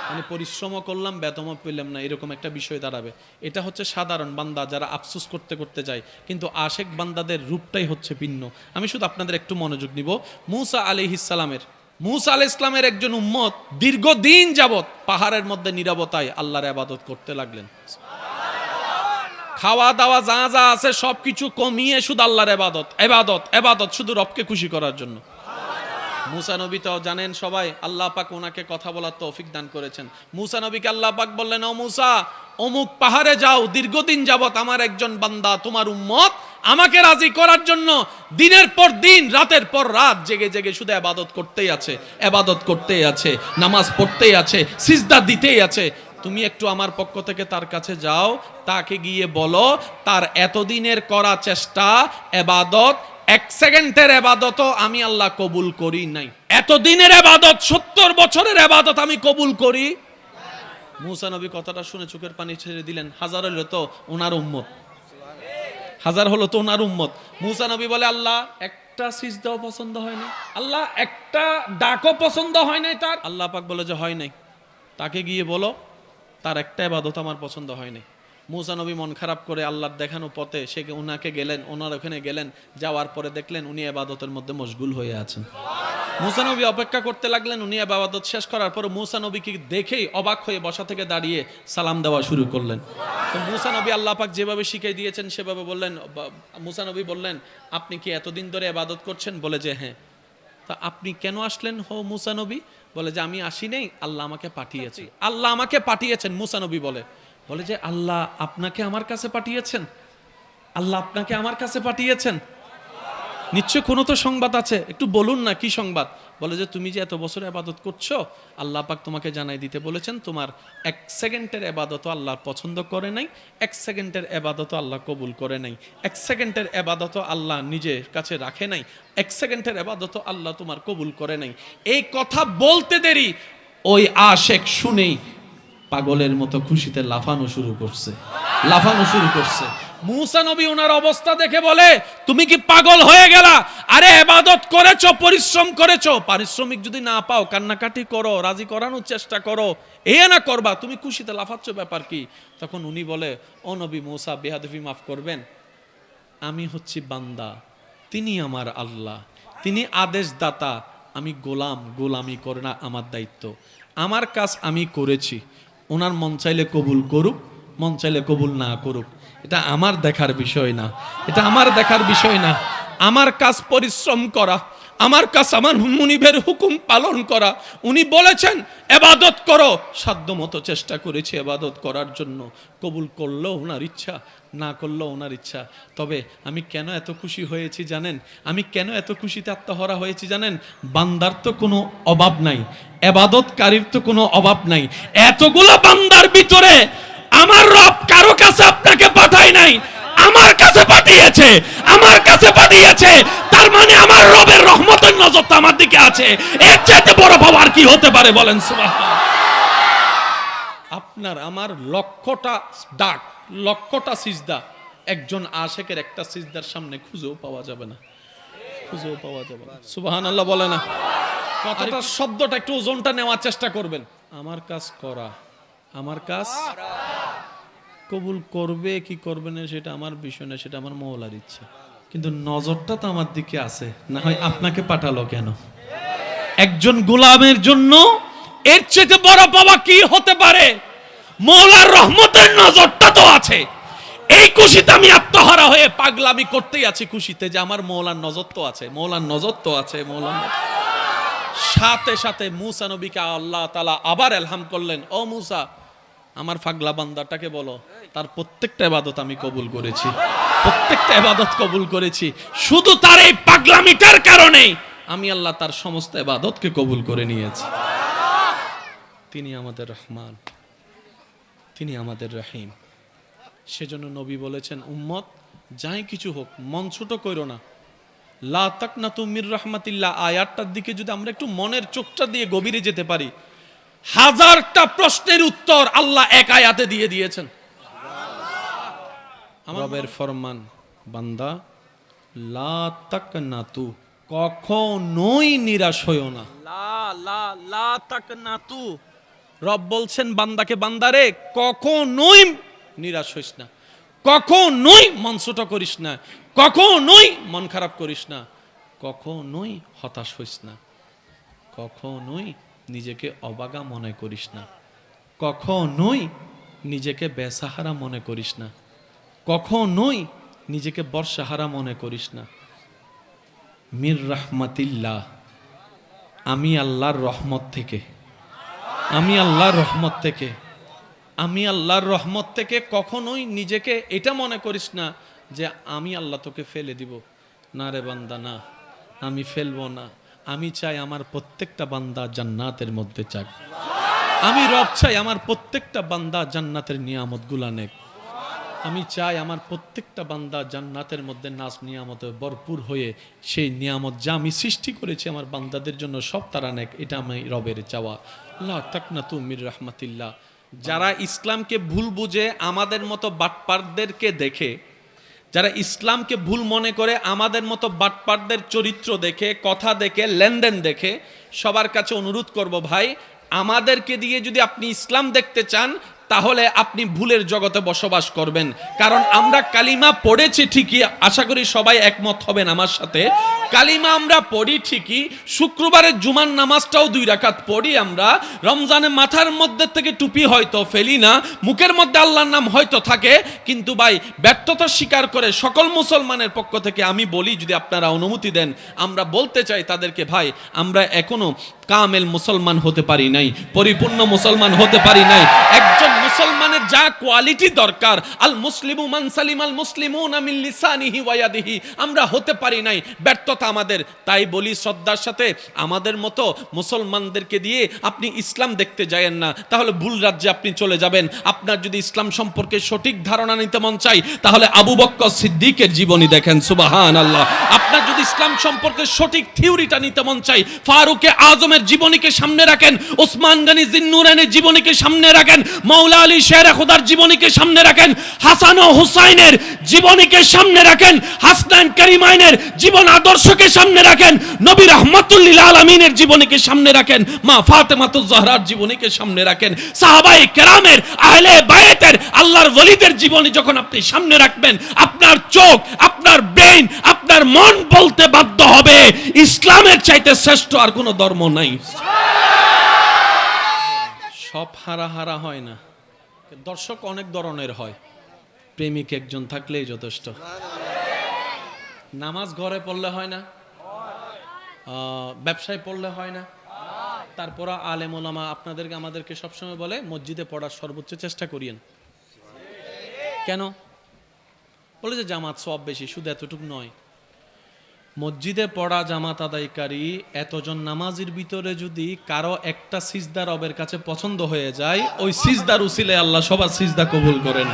মানে পরিশ্রমও করলাম, বেতনও পেলাম না, এরকম একটা বিষয় দাঁড়াবে। এটা হচ্ছে সাধারণ বান্দা যারা আফসোস করতে করতে যায়, কিন্তু আশেক বান্দাদের রূপটাই হচ্ছে ভিন্ন। আমি শুধু আপনাদের একটু মনোযোগ নিব। মুসা আলাইহিস সালামের একজন উম্মত দীর্ঘদিন যাবত পাহাড়ের মধ্যে নীরবতায় আল্লাহর ইবাদত করতে লাগলেন। খাওয়া দাওয়া যা যা আছে সবকিছু কমিয়ে শুধু আল্লাহর ইবাদত, শুধু রবকে খুশি করার জন্য। মুসা নবী তো জানেন সবাই, আল্লাহ পাক ওনাকে কথা বলার তৌফিক দান করেছেন। মুসা নবীকে আল্লাহ পাক বললেন, ও মুসা, অমুক পাহাড়ে যাও, দীর্ঘদিন যাবত আমার একজন বান্দা তোমার উম্মত আমাকে রাজি করার জন্য দিনের পর দিন রাতের পর রাত জেগে জেগে শুধু ইবাদত করতেই আছে, নামাজ পড়তেই আছে, সিজদা দিতেই আছে। তুমি একটু আমার পক্ষ থেকে তার কাছে যাও, তাকে গিয়ে বলো তার এতদিনের করা চেষ্টা ইবাদত, 1 সেকেন্ডের ইবাদতও আমি আল্লাহ কবুল করি নাই। এতদিনের ইবাদত, 70 বছরের ইবাদত আমি কবুল করি। মুসা নবী কথাটা শুনে চোখের পানি ছেড়ে দিলেন। হাজার হলো তো ওনার উম্মত। মুসা নবী বলে, আল্লাহ একটা সিজদাও পছন্দ হয় না, আল্লাহ একটা ডাকও পছন্দ হয় নাই তার। আল্লাহ পাক বলে যে হয় নাই, তাকে গিয়ে বলো তার একটা ইবাদত আমার পছন্দ হয় নাই। মুসা নবী মন খারাপ করে আল্লাহর দেখানো পথে ওনার ওখানে গেলেন। যাওয়ার পরে দেখলেন উনি ইবাদতের মধ্যে মশগুল হয়ে আছেন। মুসা নবী অপেক্ষা করতে লাগলেন। উনি ইবাদত শেষ করার পর মুসা নবীকে দেখেই অবাক হয়ে বসা থেকে দাঁড়িয়ে সালাম দেওয়া শুরু করলেন। তো মুসা নবী আল্লাহ পাক যেভাবে শিখিয়ে দিয়েছেন সেভাবে বললেন। মুসা নবী বললেন, আপনি কি এতদিন ধরে ইবাদত করছেন? বলে যে হ্যাঁ। তা আপনি কেন আসলেন হো মুসা নবী? বলে যে আমি আসি নাই, আল্লাহ আমাকে পাঠিয়েছেন। মুসা নবী বলে যে আল্লাহ আপনাকে আমার কাছে পাঠিয়েছেন, নিশ্চয় কোনো তো সংবাদ আছে, একটু বলুন না কি সংবাদ। বলে যে তুমি যে এত বছর ইবাদত করছো, আল্লাহ পাক তোমাকে জানাই দিতে বলেছেন তোমার 1 সেকেন্ডের ইবাদতও আল্লাহ পছন্দ করে নাই, 1 সেকেন্ডের ইবাদতও আল্লাহ কবুল করে নাই, 1 সেকেন্ডের ইবাদতও আল্লাহ নিজের কাছে রাখে নাই, 1 সেকেন্ডের ইবাদতও আল্লাহ তোমার কবুল করে নাই। এই কথা বলতে দেরি ওই আশেক শুনেই পাগলের মতো খুশিতে লাফানো শুরু করছে। মুসা নবী ওনার অবস্থা দেখে বলে, তুমি কি পাগল হয়ে গেলা? আরে ইবাদত করেছো, পরিশ্রম করেছো, পারিশ্রমিক যদি না পাও কান্নাকাটি করো, রাজি করানোর চেষ্টা করো, না করবা, তুমি খুশিতে লাফাচ্ছ, ব্যাপার কি? তখন উনি বলে, ও নবী মুসা, বেয়াদবি মাফ করবেন, আমি হচ্ছি বান্দা, তিনি আমার আল্লাহ, তিনি আদেশদাতা, আমি গোলামি করে না আমার দায়িত্ব, আমার কাজ আমি করেছি, ওনার মন চাইলে কবুল করুক, মন চাইলে কবুল না করুক, এটা আমার দেখার বিষয় না। আমার কাজ পরিশ্রম করা, আমার কাজ আমার মুনিবের হুকুম পালন করা। উনি বলেছেন ইবাদত করো, সাধ্যমতো চেষ্টা করেছি ইবাদত করার জন্য, কবুল করলেও ওনার ইচ্ছা, না করলেও ওনার ইচ্ছা। তবে আমি কেন এত খুশি হয়েছি জানেন? আমি কেন এত খুশিতে আত্মহারা হয়েছি জানেন? বান্দার তো কোনো অভাব নাই, ইবাদতকারীর তো কোনো অভাব নাই। এতগুলো বান্দার ভিতরে আমার রব কারো কাছে আপনাকে পাঠায় নাই, আমার কাছে পাঠিয়েছে। তার মানে আমার রবের রহমতের নজরটা আমার দিকে আছে। এর চাইতে বড় পাওয়ার কি হতে পারে বলেন সুবহানাল্লাহ। আপনার আমার লক্ষটা সিজদা একজন আশেকের একটা সিজদার সামনে খুঁজেও পাওয়া যাবে না। সুবহানাল্লাহ বলে না? কথাটা শব্দটা একটু ওজনটা নেওয়ার চেষ্টা করবেন। আমার কাজ কবুল করবে কি করবে না সেটা আমার বিষয় না, সেটা আমার মওলার ইচ্ছা। কিন্তু নজরটা তো আমার দিকে আছে, না হয় আপনাকে পাঠালো কেন? একজন গোলামের জন্য এর চেয়ে বড় পাওয়া কি হতে পারে? মওলার রহমতের নজরটা তো আছে। এই খুশিতে আমি আত্মহারা হয়ে পাগলামি করতেই আছি, খুশিতে যে আমার মওলার নজর তো আছে। সাথে সাথে মুসা নবীকে আল্লাহ তাআলা আবার ইলহাম করলেন, ও মুসা, আমার পাগলা বান্দাটাকে বলো তার প্রত্যেকটা ইবাদত আমি কবুল করেছি, শুধু তার এই পাগলামিটার কারণে আমি আল্লাহ তার সমস্ত ইবাদতকে কবুল করে নিয়েছি। তিনি আমাদের রহমান, তিনি আমাদের রহিম। সেজন্য নবী বলেছেন, উম্মত যাই কিছু হোক মন ছোট কইরো না, লা তাকনাতু মির রাহমাতিল্লাহ আয়াতটার দিকে যদি আমরা একটু মনের চোখটা দিয়ে গভীরে যেতে পারি, হাজারটা প্রশ্নের উত্তর আল্লাহ এক আয়াতে দিয়ে দিয়েছেন। রবের ফরমান, বান্দা লা তাকনাতু, কখনোই নিরাশ হইও না। লা তাকনাতু, রব বলছেন বান্দাকে, বান্দারে কখনোই নিরাশ হইস না, কখনোই মন ছোট করিস না, কখনোই মন খারাপ করিস না, কখনোই হতাশ হইস না, কখনোই নিজেকে অবাগা মনে করিস না, কখনোই নিজেকে বেসাহারা মনে করিস না, কখনোই নিজেকে বর্ষাহারা মনে করিস না। মির রাহমাতিল্লাহ, আমি আল্লাহর রহমত থেকে, আমি আল্লাহর রহমত থেকে, আমি আল্লাহর রহমত থেকে কখনোই নিজেকে এটা মনে করিস না যে আমি আল্লাহ তোকে ফেলে দিব। না রে বান্দা, না, আমি ফেলবো না। আমি চাই আমার প্রত্যেকটা বান্দা জান্নাতের মধ্যে যাক। আমি রব চাই আমার প্রত্যেকটা বান্দা জান্নাতের নিয়ামতগুলা নেক। আমি চাই আমার প্রত্যেকটা বান্দা জান্নাতের মধ্যে নাজ নিয়ামতে ভরপুর হয়ে সেই নিয়ামত যা আমি সৃষ্টি করেছি আমার বান্দাদের জন্য সব তারা নেক। এটা আমি রবের চাওয়া। লা তাকনাতু মির রাহমাতিল্লাহ। যারা ইসলামকে ভুল বুঝে আমাদের মতো বাটপারদেরকে দেখে, যারা ইসলামকে ভুল মনে করে আমাদের মতো বাটপারদের চরিত্র দেখে, কথা দেখে, লেনদেন দেখে, সবার কাছে অনুরোধ করব, ভাই আমাদেরকে দিয়ে যদি আপনি ইসলাম দেখতে চান তাহলে আপনি ভুলের জগতে বসবাস করবেন। কারণ আমরা কালিমা পড়েছি ঠিকই, আশা করি সবাই একমত হবেন আমার সাথে। কালিমা আমরা পড়ি ঠিকই, শুক্রবারের জুমার নামাজটাও 2 রাকাত পড়ি আমরা, রমজানে মাথার মধ্যে থেকে টুপি হয়তো ফেলি না, মুখের মধ্যে আল্লাহর নাম হয়তো থাকে, কিন্তু ভাই ব্যর্থতা স্বীকার করে সকল মুসলমানের পক্ষ থেকে আমি বলি, যদি আপনারা অনুমতি দেন, আমরা বলতে চাই তাদেরকে, ভাই আমরা এখনো কামেল মুসলমান হতে পারি নাই, পরিপূর্ণ মুসলমান হতে পারি নাই। একজন মুসলমানের যা কোয়ালিটি দরকার, আল মুসলিমু মান সালিমাল মুসলিমুনা মিন লিসানিহি ওয়া ইয়াদিহি, আমরা হতে পারি নাই, ব্যর্থতা আমাদের। তাই বলি শ্রদ্ধার সাথে, আমাদের মতো মুসলমানদেরকে দিয়ে আপনি ইসলাম দেখতে যায়েন না, তাহলে ভুল রাজ্যে আপনি চলে যাবেন। আপনার যদি ইসলাম সম্পর্কে সঠিক ধারণা নিতে মন চাই, তাহলে আবু বকর সিদ্দিকের জীবনী দেখেন, সুবহানাল্লাহ। আপনার যদি ইসলাম সম্পর্কে সঠিক থিওরিটা নিতে মন চাই, ফারুকে আজমের জীবনীকে সামনে রাখেন, ওসমান গনি জিন্নুরাইনের জীবনীকে সামনে রাখেন, মাওলা আলী শেরে খুদার জীবনীকে সামনে রাখেন, হাসান ও হুসাইনের জীবনীকে সামনে রাখেন, হাসনাইন কারিমাইনের জীবন আদর্শকে সামনে রাখেন, নবী রাহমাতুল লিল আলামিনের জীবনীকে সামনে রাখেন, মা ফাতেমাতুজ জাহরার জীবনীকে সামনে রাখেন, সাহাবায়ে কেরামের, আহলে বায়াতের, আল্লাহর ওলিদের জীবনী যখন আপনি সামনে রাখবেন, আপনার চোখ, আপনার ব্রেন, আপনার মন বলতে বাধ্য হবে ইসলামের চাইতে শ্রেষ্ঠ আর কোনো ধর্ম নাই। সব হারা হারা হয় না, দর্শক অনেক ধরনের হয়। প্রেমিক একজন থাকলেই যথেষ্ট। নামাজ ঘরে পড়লে হয় না, ব্যবসায় পড়লে হয় না। তারপর আলেম ওলামা আপনাদেরকে আমাদেরকে সবসময় বলে মসজিদে পড়ার সর্বোচ্চ চেষ্টা করিয়েন। কেন বলে? যে জামাত সব বেশি। শুধু এতটুকু নয়, মসজিদে পড়া জামাত আদায়কারী এতজন নামাজির ভিতরে যদি কারো একটা সিজদা রবের কাছে পছন্দ হয়ে যায়, ওই সিজদার উসিলে আল্লাহ সবার সিজদা কবুল করেন।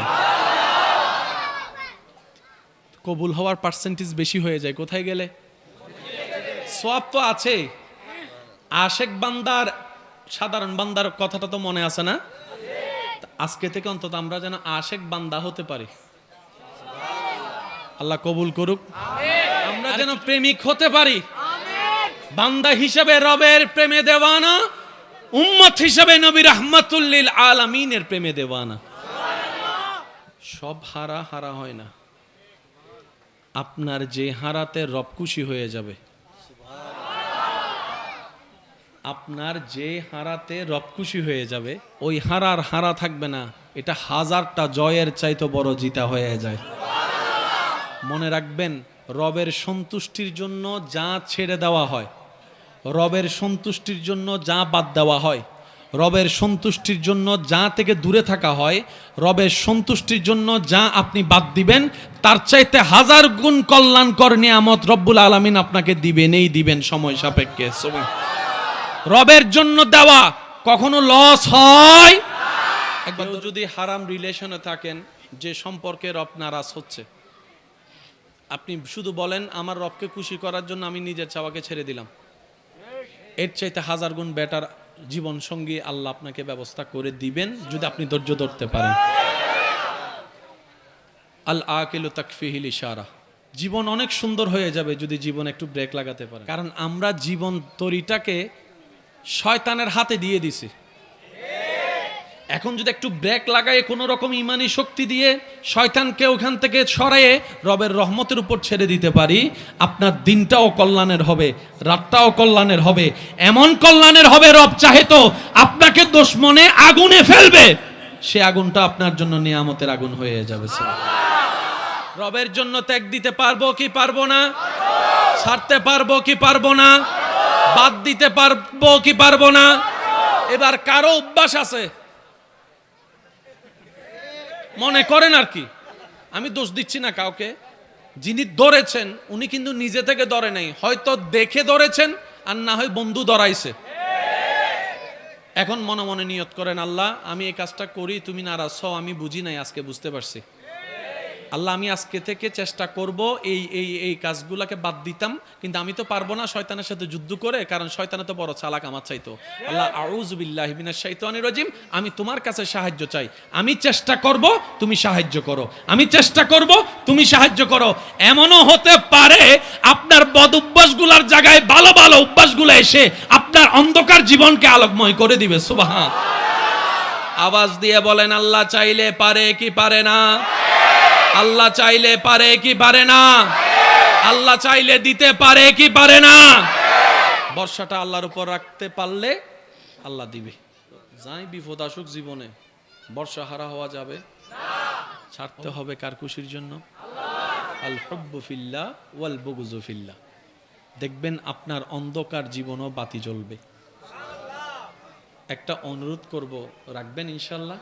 কবুল হওয়ার পার্সেন্টেজ বেশি হয়ে যায় কোথায় গেলে? সওয়াব তো আছে। আশেক বান্দার, সাধারণ বান্দার কথাটা তো মনে আছে না? আজকে থেকে অন্তত আমরা যেন আশেক বান্দা হতে পারি। আল্লাহ কবুল করুক। আমরা যেন প্রেমিক হতে পারি, বান্দা হিসেবে রবের প্রেমে দেওয়ানা, উম্মত হিসেবে নবী রাহমাতুল লিল আলামিনের প্রেমে দেওয়ানা। সব হারা হারা হয় না। আপনার যে হারাতে রব খুশি হয়ে যাবে, আপনার যে হারাতে রব খুশি হয়ে যাবে, ওই হারার হারা থাকবে না। এটা হাজারটা জয়ের চাইতে বড় জিতা হয়ে যায়। মনে রাখবেন, রবের সন্তুষ্টির জন্য যা ছেড়ে দেওয়া হয়, রবের সন্তুষ্টির জন্য যা বাদ দেওয়া হয়, রবের সন্তুষ্টির জন্য যা থেকে দূরে থাকা হয়, রবের সন্তুষ্টির জন্য যা আপনি বাদ দিবেন, তার চাইতে 1000 গুণ কল্যাণকর নিয়ামত রব্বুল আলামিন আপনাকে দিবেনই দিবেন সময় সাপেক্ষে। রবের জন্য দেওয়া কখনো লস হয়? একবার যদি হারাম রিলেশনে থাকেন, যে সম্পর্কে রব নারাজ হচ্ছে, আপনি শুধু বলেন আমার রবকে খুশি করার জন্য আমি নিজের চাওয়াকে ছেড়ে দিলাম, এর চাইতে 1000 গুণ বেটার জীবন সঙ্গী আল্লাহ আপনাকে ব্যবস্থা করে দিবেন যদি আপনি ধৈর্য ধরতে পারেন। আল আকিলু তাকফিহিল ইশারা। জীবন অনেক সুন্দর হয়ে যাবে যদি জীবন একটু ব্রেক লাগাতে পারে। কারণ আমরা জীবন তরিটাকে শয়তানের হাতে দিয়ে দিছি। এখন যদি একটু ব্রেক লাগায় কোনো রকম ইমানি শক্তি দিয়ে শয়তানকে ওখান থেকে সরিয়ে রবের রহমতের উপর ছেড়ে দিতে পারি, আপনার দিনটাও কল্যাণের হবে, রাতটাও কল্যাণের হবে। এমন কল্যাণের হবে, রব চাহে তো আপনাকে দুশমনে আগুনে ফেলবে, সে আগুনটা আপনার জন্য নিয়ামতের আগুন হয়ে যাবে। রবের জন্য ত্যাগ দিতে পারবো কি পারবো না? ছাড়তে পারবো কি পারবো না? বাদ দিতে পারবো কি পারবো না? এবার কারো অভ্যাস আছে, মনে করেন আর কি, আমি দোষ দিচ্ছি না কাউকে, যিনি ধরেছেন উনি কিন্তু নিজে থেকে ধরে নাই, হয়তো দেখে ধরেছেন আর না হয় বন্ধু ধরাইছে। এখন মনে মনে নিয়ত করেন, আল্লাহ আমি এই কাজটা করি, তুমি নারাজ হও, আমি বুঝি নাই, আজকে বুঝতে পারছি। আল্লাহ আমি আজকে থেকে চেষ্টা করব এই এই এই কাজগুলোকে বাদ দিতাম, কিন্তু আমি তো পারবো না শয়তানের সাথে যুদ্ধ করে, কারণ শয়তানে তো বড় চালাক আমার চাইতো। আল্লাহ আউযু বিল্লাহি মিনাশ শাইতানির রাজিম, আমি তোমার কাছে সাহায্য চাই, আমি চেষ্টা করব তুমি সাহায্য করো, আমি চেষ্টা করব তুমি সাহায্য করো। এমনও হতে পারে আপনার বদ অভ্যাসগুলোর জায়গায় ভালো ভালো অভ্যাসগুলো এসে আপনার অন্ধকার জীবনকে আলোকময় করে দিবে। সুবহান। আওয়াজ দিয়ে বলেন, আল্লাহ চাইলে পারে কি পারে না? আল্লাহ চাইলে পারে কি পারে না? আল্লাহ চাইলে দিতে পারে কি পারে না? বর্ষাটা আল্লাহর উপর রাখতে পারলে আল্লাহ দিবে। যাই বিপদ আসুক জীবনে, বর্ষা হারা হওয়া যাবে না। ছাড়তে হবে কার খুশির জন্য? আল হুব্বু ফিল্লাহ ওয়াল বুগযু ফিল্লাহ। দেখবেন আপনার অন্ধকার জীবনও বাতি জ্বলবে। একটা অনুরোধ করব, রাখবেন ইনশাআল্লাহ?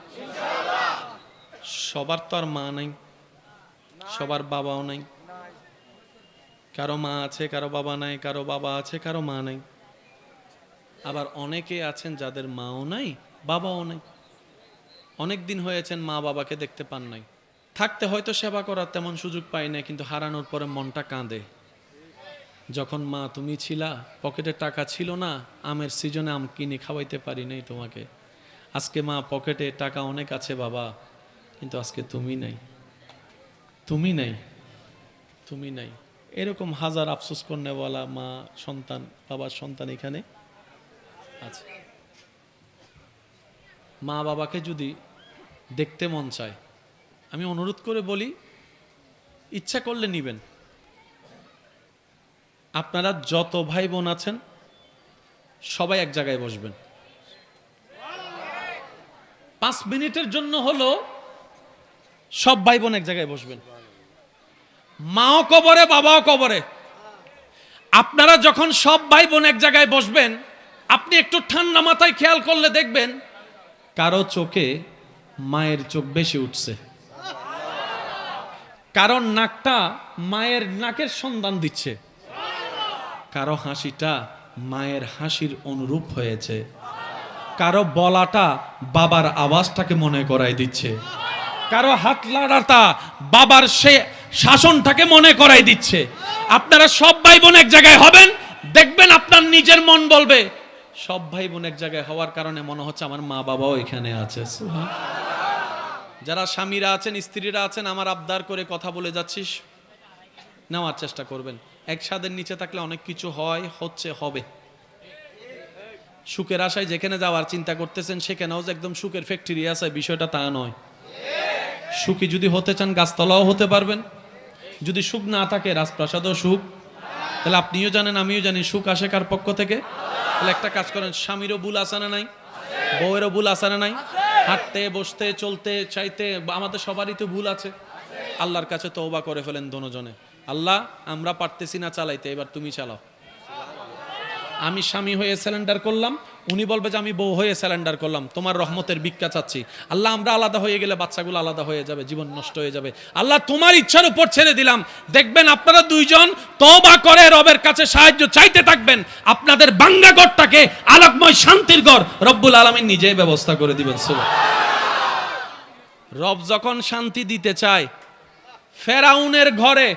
সবার তো আর মা নাই, সবার বাবাও নাই, কারো মা আছে কারো বাবা নাই, কারো বাবা আছে কারো মা নাই। আবার অনেকে আছেন যাদের মাও নাই বাবাও নাই, অনেক দিন হয়েছেন মা বাবাকে দেখতে পান নাই। থাকতে হয়তো সেবা করার তেমন সুযোগ পাই না, কিন্তু হারানোর পরে মনটা কাঁদে। যখন মা তুমি ছিলা, পকেটে টাকা ছিল না, আমের সিজনে আম কিনে খাওয়াইতে পারি নাই তোমাকে। আজকে মা পকেটে টাকা অনেক আছে বাবা, কিন্তু আজকে তুমি নাই, তুমি নাই, তুমি নাই। এরকম হাজার আফসোস করনেওয়ালা মা সন্তান, বাবার সন্তান এখানে আছে। মা বাবাকে যদি দেখতে মন চায়, আমি অনুরোধ করে বলি, ইচ্ছা করলে নিবেন। আপনারা যত ভাই বোন আছেন সবাই এক জায়গায় বসবেন, 5 মিনিটের জন্য হলো সব ভাই বোন এক জায়গায় বসবেন। মাও কবরে বাবাও কবরে। আপনারা যখন সব ভাই বোন এক জায়গায় বসবেন, আপনি একটু ঠান্ডা মাথায় খেয়াল করলে দেখবেন কারো চোখে মায়ের চোখ বেশি উঠছে, কারো নাকটা মায়ের নাকের সন্ধান দিচ্ছে, কারো হাসিটা মায়ের হাসির অনুরূপ হয়েছে, কারো বলাটা বাবার আওয়াজটাকে মনে করাই দিচ্ছে, কারো হাত লাড়াটা বাবার সে শাসনটাকে মনে করাই দিচ্ছে। আপনারা সব ভাই বোন এক জায়গায় হবেন, দেখবেন আপনার নিজের মন বলবে, সব ভাই বোন এক জায়গায় হওয়ার কারণে মনে হচ্ছে আমার মা বাবাও এখানে আছে। যারা স্বামীরা আছেন, স্ত্রীরা আছেন, আমার আবদার করে কথা বলে যাচ্ছিস, নেওয়ার চেষ্টা করবেন। এক ছাদের নিচে থাকলে অনেক কিছু হয়, হচ্ছে, হবে। সুখের আশায় যেখানে যাওয়ার চিন্তা করতেছেন সেখানেও যে একদম সুখের ফ্যাক্টরি আছে, বিষয়টা তা নয়। সুখী যদি হতে চান গাছতলাও হতে পারবেন, যদি সুখ না থাকে রাজপ্রাসাদও সুখ। তাহলে আপনিও জানেন আমিও জানি সুখ আসে কার পক্ষ থেকে। তাহলে একটা কাজ করেন, স্বামীরও ভুল আছে না নাই? বউয়েরও ভুল আছে না নাই? হাঁটতে বসতে চলতে চাইতে আমাদের সবারই তো ভুল আছে। আল্লাহর কাছে তওবা করে ফেলেন দোনোজনে, আল্লাহ আমরা পারতেছি না চালাইতে, এবার তুমি চালাও। আমি স্বামী হয়ে স্যালেন্ডার করলাম, উনি বলবে যে আমি বউ হয়ে স্যালেন্ডার করলাম, তোমার রহমতের ভিক্ষা চাচ্ছি। আল্লাহ আমরা আলাদা হয়ে গেলে বাচ্চাগুলো আলাদা হয়ে যাবে, জীবন নষ্ট হয়ে যাবে। আল্লাহ তোমার ইচ্ছার উপর ছেড়ে দিলাম। দেখবেন আপনারা দুইজন তওবা করে রবের কাছে সাহায্য চাইতে থাকবেন, আপনাদের বাঙ্গা ঘরটাকে আলোকময় শান্তির ঘর রব্বুল আলামিন নিজেই ব্যবস্থা করে দিবেন। রব যখন শান্তি দিতে চায়, ফেরাউনের ঘরে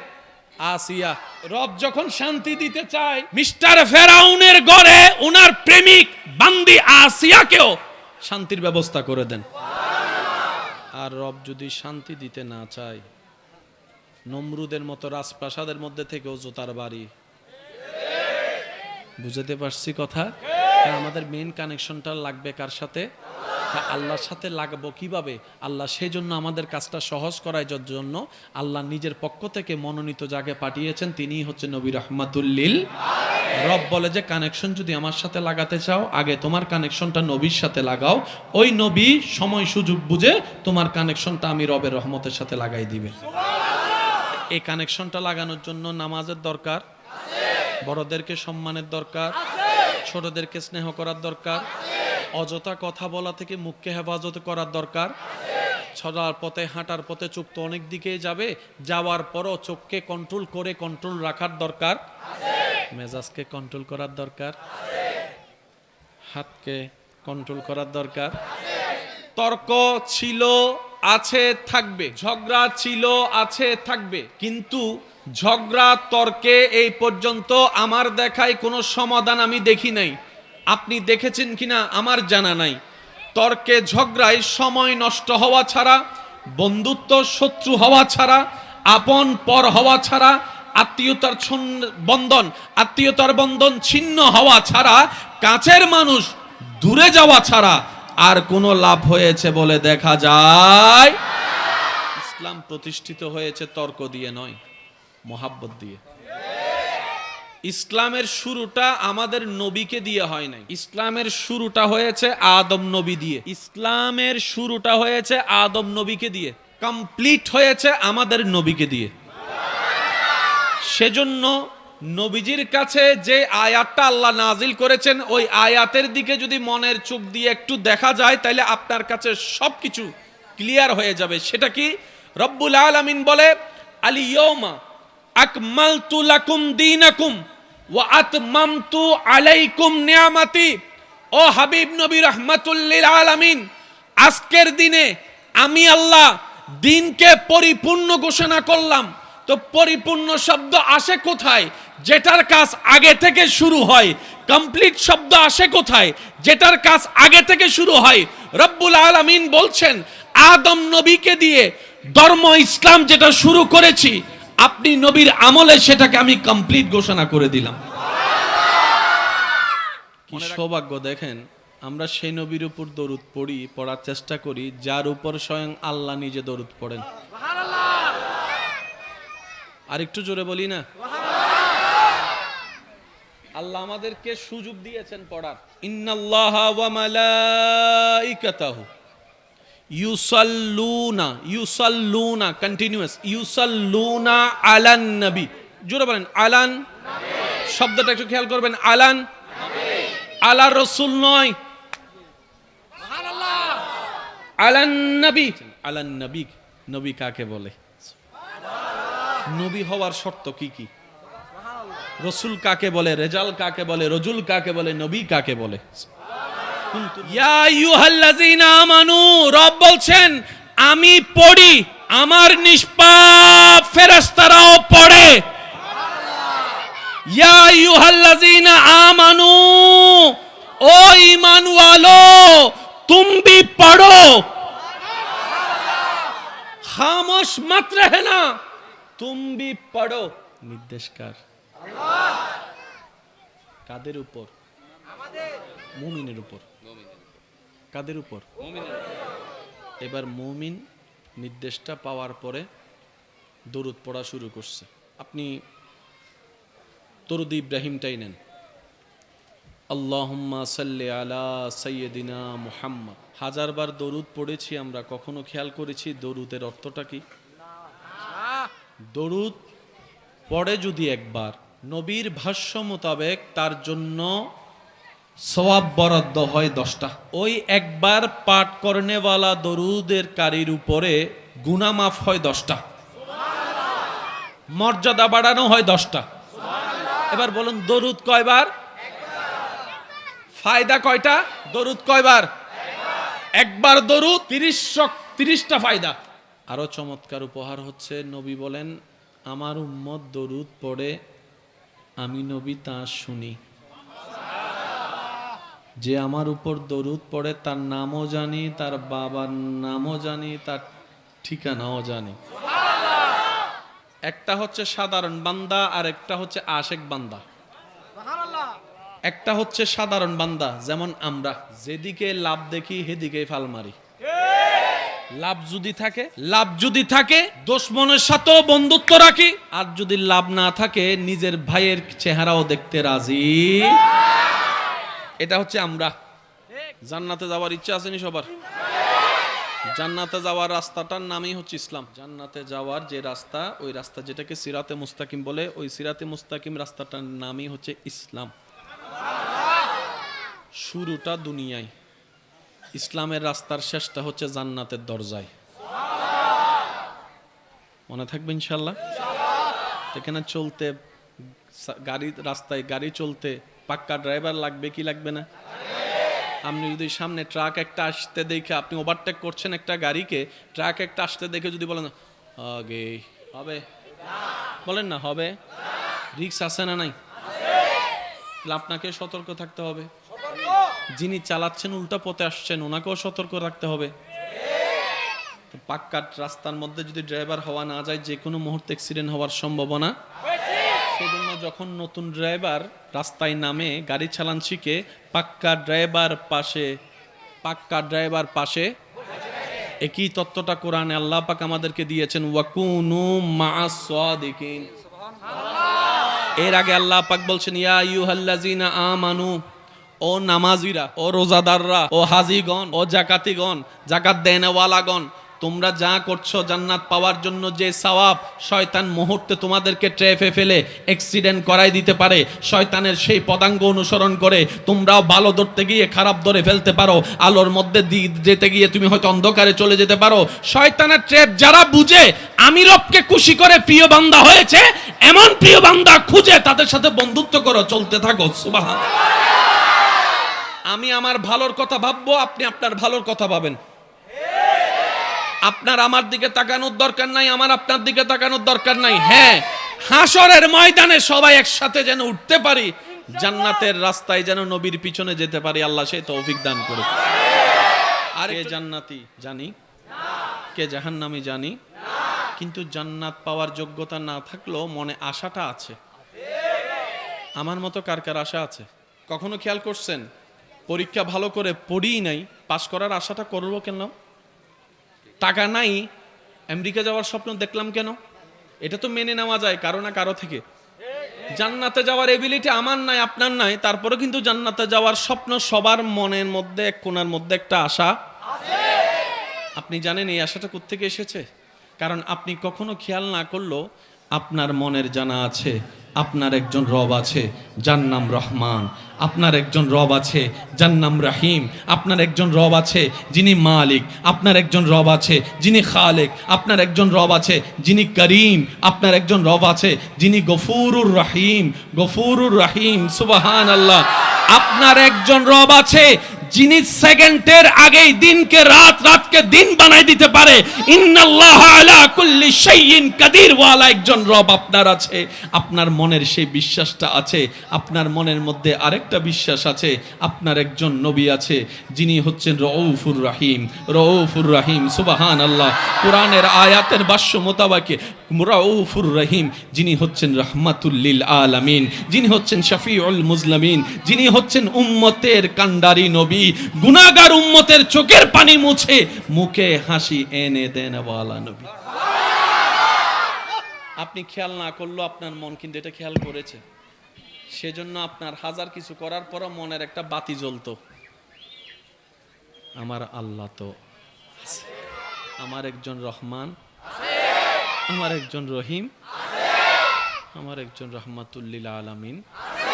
আসিয়া, রব যখন শান্তি দিতে চায় মিস্টার ফেরাউনের ঘরে ওনার প্রেমিক বান্দি আসিয়াকেও শান্তির ব্যবস্থা করে দেন। আর রব যদি শান্তি দিতে না চায়, নমরুদের মতো রাজপ্রাসাদের মধ্যে থেকেও জোতার বাড়ি। বুঝতে পারছি কথা? আমাদের মেইন কানেকশনটা লাগবে কার সাথে? তা আল্লাহর সাথে লাগাবো কিভাবে? আল্লাহ সেই জন্য আমাদের কাজটা সহজ করার জন্য আল্লাহ নিজের পক্ষ থেকে মনোনীত যাকে পাঠিয়েছেন তিনিই হচ্ছে নবী রাহমাতুল লিল। রব বলে যে কানেকশন যদি আমার সাথে লাগাতে চাও, আগে তোমার কানেকশনটা নবীর সাথে লাগাও, ওই নবী সময় সুযোগ বুঝে তোমার কানেকশনটা আমি রবের রহমতের সাথে লাগাই দিবে। এই কানেকশনটা লাগানোর জন্য নামাজের দরকার, বড়দেরকে সম্মানের দরকার, ছোটদেরকে স্নেহ করার দরকার, অযথা কথা বলা থেকে মুখকে হেফাজত করার দরকার। ছড়ার পথে হাঁটার পথে চোখ তো অনেক দিকে যাবে, যাওয়ার পরও চোখকে কন্ট্রোল করে কন্ট্রোল রাখার দরকার, মেজাজকে কন্ট্রোল করার দরকার, হাতকে কন্ট্রোল করার দরকার। তর্ক ছিল, আছে, থাকবে, ঝগড়া ছিল, আছে, থাকবে, কিন্তু ঝগড়া তর্কে এই পর্যন্ত আমার দেখায় কোনো সমাধান আমি দেখি নাই। আপনি দেখেছেন কিনা আমার জানা নাই। তর্কে ঝগড়ায় সময় নষ্ট হওয়া ছাড়া, বন্ধুত্ব শত্রু হওয়া ছাড়া, আপন পর হওয়া ছাড়া, আত্মীয়তার বন্ধন ছিন্ন হওয়া ছাড়া, কাছের মানুষ দূরে যাওয়া ছাড়া আর কোনো লাভ হয়েছে বলে দেখা যায়? ইসলাম প্রতিষ্ঠিত হয়েছে তর্ক দিয়ে নয়, মোহাব্বত দিয়ে। ইসলামের শুরুটা আমাদের নবীকে দিয়ে হয় নাই, ইসলামের শুরুটা হয়েছে আদম নবী দিয়ে। ইসলামের শুরুটা হয়েছে আদম নবীকে দিয়ে, কমপ্লিট হয়েছে আমাদের নবীকে দিয়ে। সেজন্য নবীজির কাছে যে আয়াতটা আল্লাহ নাজিল করেছেন, ওই আয়াতের দিকে যদি মনের চোখ দিয়ে একটু দেখা যায় তাহলে আপনার কাছে সবকিছু ক্লিয়ার হয়ে যাবে। সেটা কি? রব্বুল আলামিন বলে, আল-ইয়াওমা আকমালতু লাকুম দীনাকুম ওয়া আতমামতু আলাইকুম নিয়ামাতি। ও হাবিব নবী রাহমাতুল লিল আলামিন, আজকের দিনে আমি আল্লাহ দিনকে পরিপূর্ণ ঘোষণা করলাম। তো পরিপূর্ণ শব্দ আসে কোথায়? যেটার কাজ আগে থেকে শুরু হয়। কমপ্লিট শব্দ আসে কোথায়? যেটার কাজ আগে থেকে শুরু হয়। রব্বুল আলামিন বলছেন, আদম নবীকে দিয়ে ধর্ম ইসলাম যেটা শুরু করেছি, আপনি নবীর আমলে সেটাকে আমি কমপ্লিট ঘোষণা করে দিলাম। কি সৌভাগ্য দেখেন, আমরা সেই নবীর উপর দরুদ পড়ি, পড়ার চেষ্টা করি যার উপর স্বয়ং আল্লাহ নিজে দরুদ পড়েন। আর একটু জোরে বলি না? আল্লাহ আমাদেরকে সুযোগ দিয়েছেন পড়ার। ইন্নাল্লাহা ওয়া মালাইকাতাহু ইউসাল্লুনা কন্টিনিউয়াস ইউসাল্লুনা আলান নবী। জোরে বলেন আলান নবী। শব্দটা একটু খেয়াল করবেন, আলান নবী, আলা রাসূল নয়, সুবহানাল্লাহ। আলান নবী, আলান নবী। নবী কাকে বলে? নবী হওয়ার শর্ত কি কি? রসুল কাকে বলে? রেজাল কাকে বলে? রজুল কাকে বলে? নবী কাকে বলে? ইয়া আইয়ুহাল্লাযীনা আমানু, রব বলছেন আমি পড়ি, আমার নিষ্পাপ ফেরেশতারাও পড়ে। ইয়া আইয়ুহাল্লাযীনা আমানু, ও ঈমান ওয়ালো তুম ভি পড়ো। খামোশ মত রহনা, তুম ভি পড়ো। নির্দেশকার কাদের উপর? মুমিনের উপর। কাদের উপর? এবার মুমিন নির্দেশটা পাওয়ার পরে দরুদ পড়া শুরু করছে। আপনি দরুদ ইব্রাহিমটাই নেন, আল্লাহুম্মা সাল্লি আলা সাইয়্যিদিনা মুহাম্মদ। হাজারবার দরুদ পড়েছি আমরা, কখনো খেয়াল করেছি দরুদের অর্থটা কি? দরুদ পড়ে যদি একবার, নবীর ভাষ্য মোতাবেক তার জন্য সওয়াব বরাদ্দ হয় 10টা। ওই একবার পাঠ করনেওয়ালা দরুদের কারীর উপরে গুনাহ মাফ হয় 10টা, মর্যাদা বাড়ানো হয় 10টা। এবার বলুন দরুদ কয়বার? ফায়দা কয়টা? দরুদ কয়বার? একবার দরুদ 30টা ফায়দা। আরো চমৎকার উপহার হচ্ছে, নবী বলেন আমার উম্মত দরুদ পড়ে, আমি নবী তা শুনি। যে আমার উপর দরুদ পড়ে তার নামও জানি, তার বাবার নামও জানি, তার ঠিকানাও জানি। একটা হচ্ছে সাধারণ বান্দা আর একটা হচ্ছে আশেক বান্দা। একটা হচ্ছে সাধারণ বান্দা, যেমন আমরা যেদিকে লাভ দেখি সেদিকে ফাল মারি। লাভ যদি থাকে দুশমনের সাথেও বন্ধুত্ব রাখি, আর যদি লাভ না থাকে নিজের ভাইয়ের চেহারাও দেখতে রাজি। এটা হচ্ছে আমরা। জান্নাতে যাওয়ার ইচ্ছা আছে নি সবার? জান্নাতে যাওয়ার রাস্তাটার নামই হচ্ছে ইসলাম। জান্নাতে যাওয়ার যে রাস্তা, ওই রাস্তা যেটাকে সিরাতে মুস্তাকিম বলে, ওই সিরাতে মুস্তাকিম রাস্তাটার নামই হচ্ছে ইসলাম। শুরুটা দুনিয়ায়, ইসলামের রাস্তার শেষটা হচ্ছে জান্নাতের দরজায়। মনে থাকবে ইনশাল্লাহ। এখানে চলতে রাস্তায় গাড়ি চলতে পাক্কা ড্রাইভার লাগবে কি লাগবে না? আপনি যদি সামনে ট্রাক একটা আসতে দেখে আপনি ওভারটেক করছেন একটা গাড়িকে, ট্রাক একটা আসতে দেখে যদি বলেন আগে হবে, বলেন না হবে, রিস্ক আছে না নাই? আপনাকে সতর্ক থাকতে হবে। যিনি চালাচ্ছেন উল্টা পথে আসছেন, ওনাকেও সতর্ক রাখতে হবে। পাক্কা রাস্তার মধ্যে যদি ড্রাইভার হওয়া না যায়, যে কোনো মুহূর্তে অ্যাক্সিডেন্ট হওয়ার সম্ভাবনা। সেজন্য যখন নতুন ড্রাইভার রাস্তায় নামে, গাড়ি চালান শিখে, পাক্কা ড্রাইভার পাশে একই তত্ত্বটা কোরআনে আল্লাহ পাক আমাদেরকে দিয়েছেন, ওয়াকুনু মা'আস সাদিকিন। এর আগে আল্লাহ পাক বলছেন, ইয়া আইয়ুহাল্লাযিনা আমানু, ও নামাজিরা, ও রোজাদাররা, ও হাজিগণ, ও জাকাতিগণ, জাকাত দেনওয়ালাগণ, তোমরা যা করছো জান্নাত পাওয়ার জন্য যে সওয়াব, শয়তান মুহূর্তে তোমাদেরকে ট্র্যাপে ফেলে অ্যাক্সিডেন্ট করাই দিতে পারে। শয়তানের সেই পদাঙ্গ অনুসরণ করে তোমরাও ভালো ধরতে গিয়ে খারাপ ধরে ফেলতে পারো, আলোর মধ্যে যেতে গিয়ে তুমি হয়তো অন্ধকারে চলে যেতে পারো। শয়তানের ট্র্যাপ যারা বুঝে, আমি রবকে খুশি করে প্রিয় বান্দা হয়েছে, এমন প্রিয় বান্দা খুঁজে তাদের সাথে বন্ধুত্ব করো, চলতে থাকো। সুবহানাল্লাহ। আমি আমার ভালোর কথা ভাববো, আপনি আপনার ভালোর কথা ভাবেন। আপনার আমার দিকে তাকানোর দরকার নাই, আমার আপনার দিকে তাকানোর দরকার নাই। হ্যাঁ, হাসরের ময়দানে সবাই একসাথে যেন উঠতে পারি, জান্নাতের রাস্তায় যেন নবীর পিছনে যেতে পারি, আল্লাহ সেই তৌফিক দান করুক। আর কে জান্নাতি জানি, কে জাহান্নামী জানি, কিন্তু জান্নাত পাওয়ার যোগ্যতা না থাকলেও মনে আশাটা আছে। আমার মতো কার কার আশা আছে? কখনো খেয়াল করছেন পরীক্ষা ভালো করে পড়িই নাই, পাশ করার আশাটা করবো কেন? টাকা নাই, আমেরিকা যাওয়ার স্বপ্ন দেখলাম কেন? এটা তো মেনে নেওয়া যায় কারো না কারো থেকে। জান্নাতে যাওয়ার এবিলিটি আমার নাই, আপনার নাই, তারপরে কিন্তু জান্নাতে যাওয়ার স্বপ্ন সবার মনের মধ্যে, এক কোণার মধ্যে একটা আশা আছে। আপনি জানেন এই আশাটা কোত্থেকে এসেছে? কারণ আপনি কখনো খেয়াল না করলেও আপনার মনের জানা আছে, আপনার একজন রব আছে যার নাম রহমান, আপনার একজন রব আছে যার নাম রাহিম, আপনার একজন রব আছে যিনি মালিক, আপনার একজন রব আছে যিনি খালেক, আপনার একজন রব আছে যিনি করিম, আপনার একজন রব আছে যিনি গফুরুর রহিম। সুবহানাল্লাহ। আপনার একজন রব আছে যিনি সেকেন্ডের আগেই দিনকে রাত, রাতকে দিন বানাই দিতে পারে। ইন্নাল্লাহা আলা কুল্লি শাইইন কাদির ওয়ালা একজন রব আপনার আছে। আপনার মনের সেই বিশ্বাসটা আছে। আপনার মনের মধ্যে আরেকটা বিশ্বাস আছে, আপনার একজন নবী আছে যিনি হচ্ছেন রউফুর রহিম। সুবহানাল্লাহ। কোরআনের আয়াতের ভাষ্য মোতাবেক রউফুর রহিম যিনি হচ্ছেন রাহমাতুল লিল আলামিন, যিনি হচ্ছেন শাফিউল মুজলিমিন, যিনি হচ্ছেন উম্মতের কান্ডারি নবী, গুনাহগার উম্মতের চোখের পানি মুছে মুখে হাসি এনে দেনওয়ালা নবী। আপনি খেয়াল না করলেও আপনার মন কিন্তু এটা খেয়াল করেছে। সেজন্য আপনার হাজার কিছু করার পরও মনের একটা বাতি জ্বলতো, আমার আল্লাহ তো আছে, আমার একজন রহমান আছে, আমার একজন রহিম আছে, আমার একজন রাহমাতুল লিল আলামিন আছে।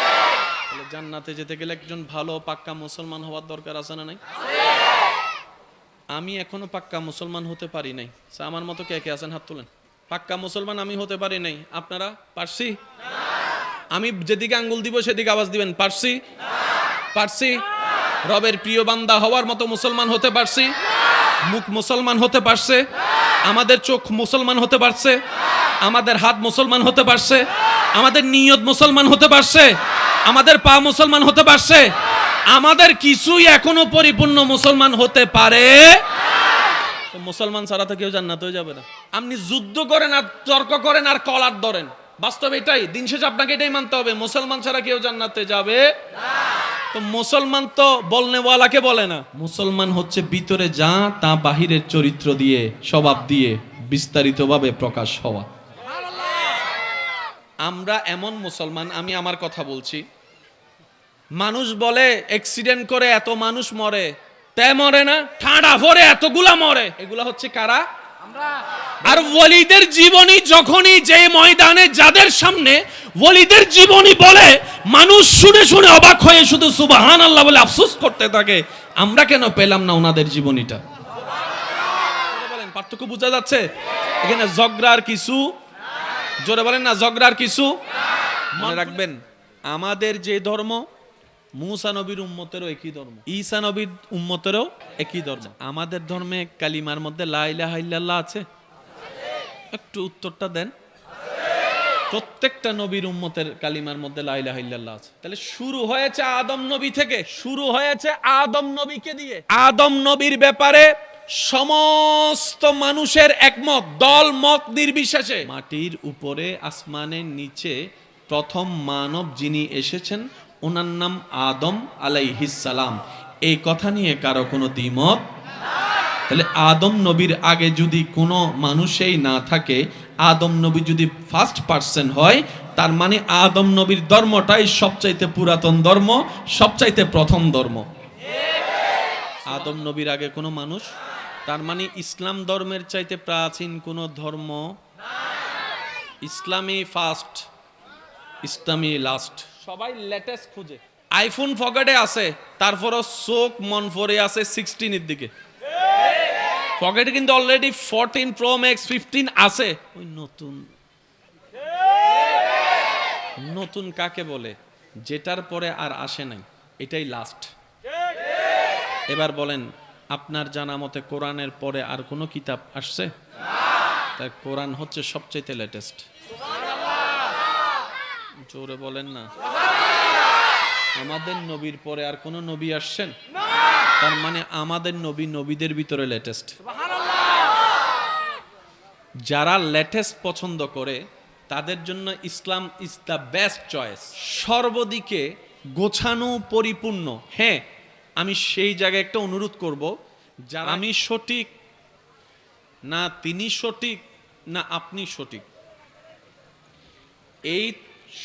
তাহলে জান্নাতে যেতে গেলে একজন ভালো পাক্কা মুসলমান হওয়ার দরকার আছে না নাই? আমি এখনো পাক্কা মুসলমান হতে পারি নাই। আমার মতো কে কে আছেন হাত তোলেন। পাক্কা মুসলমান আমি হতে পারি নাই। আপনারা? পারছি? আমি যেদিকে আঙ্গুল দিব সেদিকে আওয়াজ দিবেন। পারছি? রবের প্রিয় বান্দা হওয়ার মতো মুসলমান হতে পারছি? মুখ মুসলমান হতে পারছে? আমাদের চোখ মুসলমান হতে পারছে? আমাদের হাত মুসলমান হতে পারছে? আমাদের নিয়ত মুসলমান হতে পারছে? আমাদের পা মুসলমান হতে পারছে? আমাদের কিছুই এখনো পরিপূর্ণ মুসলমান হতে পারে। মুসলমান ছাড়া তো কেউ জান্নাতে যাবে না। আপনি যুদ্ধ করেন আর তর্ক করেন আর কলার ধরেন, বাস্তবে এটাই, দিন শেষে আপনাকে এটাই মানতে হবে, মুসলমান ছাড়া কেউ জান্নাতে যাবে না। তো মুসলমান তো বলনেওয়ালাকে বলে না, মুসলমান হচ্ছে ভিতরে যা তা বাহিরের চরিত্র দিয়ে, স্বভাব দিয়ে বিস্তারিতভাবে প্রকাশ হওয়া। আমরা এমন মুসলমান, আমি আমার কথা বলছি, মানুষ বলে অ্যাক্সিডেন্ট করে এত মানুষ মরে, তে মরে না, ঠাডা ভরে এতগুলা মরে, এগুলা হচ্ছে কারা? আর ওয়ালিদের জীবনী যখনই যে ময়দানে যাদের সামনে ওয়ালিদের জীবনী বলে, মানুষ শুনে শুনে অবাক হয়ে শুধু সুবহানাল্লাহ বলে আফসোস করতে থাকে, আমরা কেন পেলাম না ওনাদের জীবনীটা? বলেন, পার্থক্য বোঝা যাচ্ছে? এখানে ঝগড়ার কিছু, জোরে বলেন না, ঝগড়ার কিছু। মনে রাখবেন, আমাদের যে ধর্ম, মুসা নবীর উম্মতেরও একই ধর্ম, ঈসা নবীর উম্মতেরও একই ধর্ম। আমাদের ধর্মে কালিমার মধ্যে লা ইলাহা ইল্লাল্লাহ আছে? একটু উত্তরটা দেন। প্রত্যেকটা নবীর উম্মতের কালিমার মধ্যে লা ইলাহা ইল্লাল্লাহ আছে। তাহলে শুরু হয়েছে আদম নবী থেকে, শুরু হয়েছে আদম নবীকে দিয়ে। আদম নবীর ব্যাপারে সমস্ত মানুষের একমত, দল মত নির্বিশেষে। মাটির উপরে আসমানের নিচে প্রথম মানব যিনি এসেছেন ওনার নাম আদম আলাইহিস সালাম, এই কথা নিয়ে কারো কোনো দ্বিমত। তাহলে আদম নবীর আগে যদি কোনো মানুষই না থাকে, আদম নবী যদি ফার্স্ট পার্সন হয়, তার মানে আদম নবীর ধর্মটাই সবচাইতে পুরাতন ধর্ম, সবচাইতে প্রথম ধর্ম। আদম নবীর আগে কোনো মানুষ, তার মানে ইসলাম ধর্মের চাইতে প্রাচীন কোনো ধর্ম, ইসলামী ফার্স্ট, ইসলামী লাস্ট। সবাই লেটেস্ট খুঁজে, আইফোন পকেটে আছে, তারপরও চোখ মন পড়ে আছে 16 এর দিকে। পকেটে কিন্তু অলরেডি 14 প্রো ম্যাক্স 15 আছে। ওই নতুন, নতুন কাকে বলে? যেটার পরে আর আসে নাই, এটাই লাস্ট। এবার বলেন, আপনার জানা মতে কোরআনের পরে আর কোনো কিতাব আসছে? তাই কোরআন হচ্ছে সবচেয়ে লেটেস্ট। জোরে বলেন না। আমাদের নবীর পরে আর কোন নবী আসছেন? তার মানে আমাদের নবী নবীদের ভিতরে লেটেস্ট। যারা লেটেস্ট পছন্দ করে তাদের জন্য ইসলাম ইজ দ্য বেস্ট চয়েস, সর্বদিকে গোছানো পরিপূর্ণ। হ্যাঁ, আমি সেই জায়গায় একটা অনুরোধ করব, যারা আমি সঠিক না তিনি সঠিক না আপনি সঠিক, এই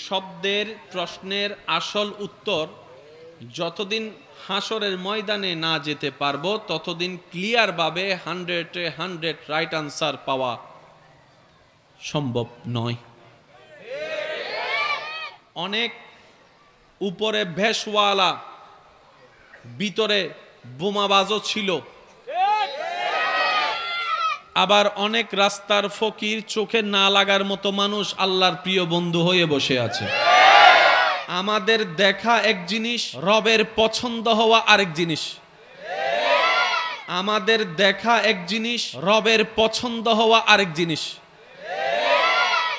শব্দের প্রশ্নের আসল উত্তর যতদিন হাসরের ময়দানে না যেতে পারবো ততদিন ক্লিয়ার ভাবে 100 রাইট আনসার পাওয়া সম্ভব নয়। অনেক উপরে ভেষওয়ালা, ভিতরে বোমাবাজও ছিল, আবার অনেক রাস্তার ফকির, চোখে না লাগার মতো মানুষ আল্লাহর প্রিয় বন্ধু হয়ে বসে আছে। আমাদের দেখা এক জিনিস, রবের পছন্দ হওয়া আরেক জিনিস। আমাদের দেখা এক জিনিস, রবের পছন্দ হওয়া আরেক জিনিস।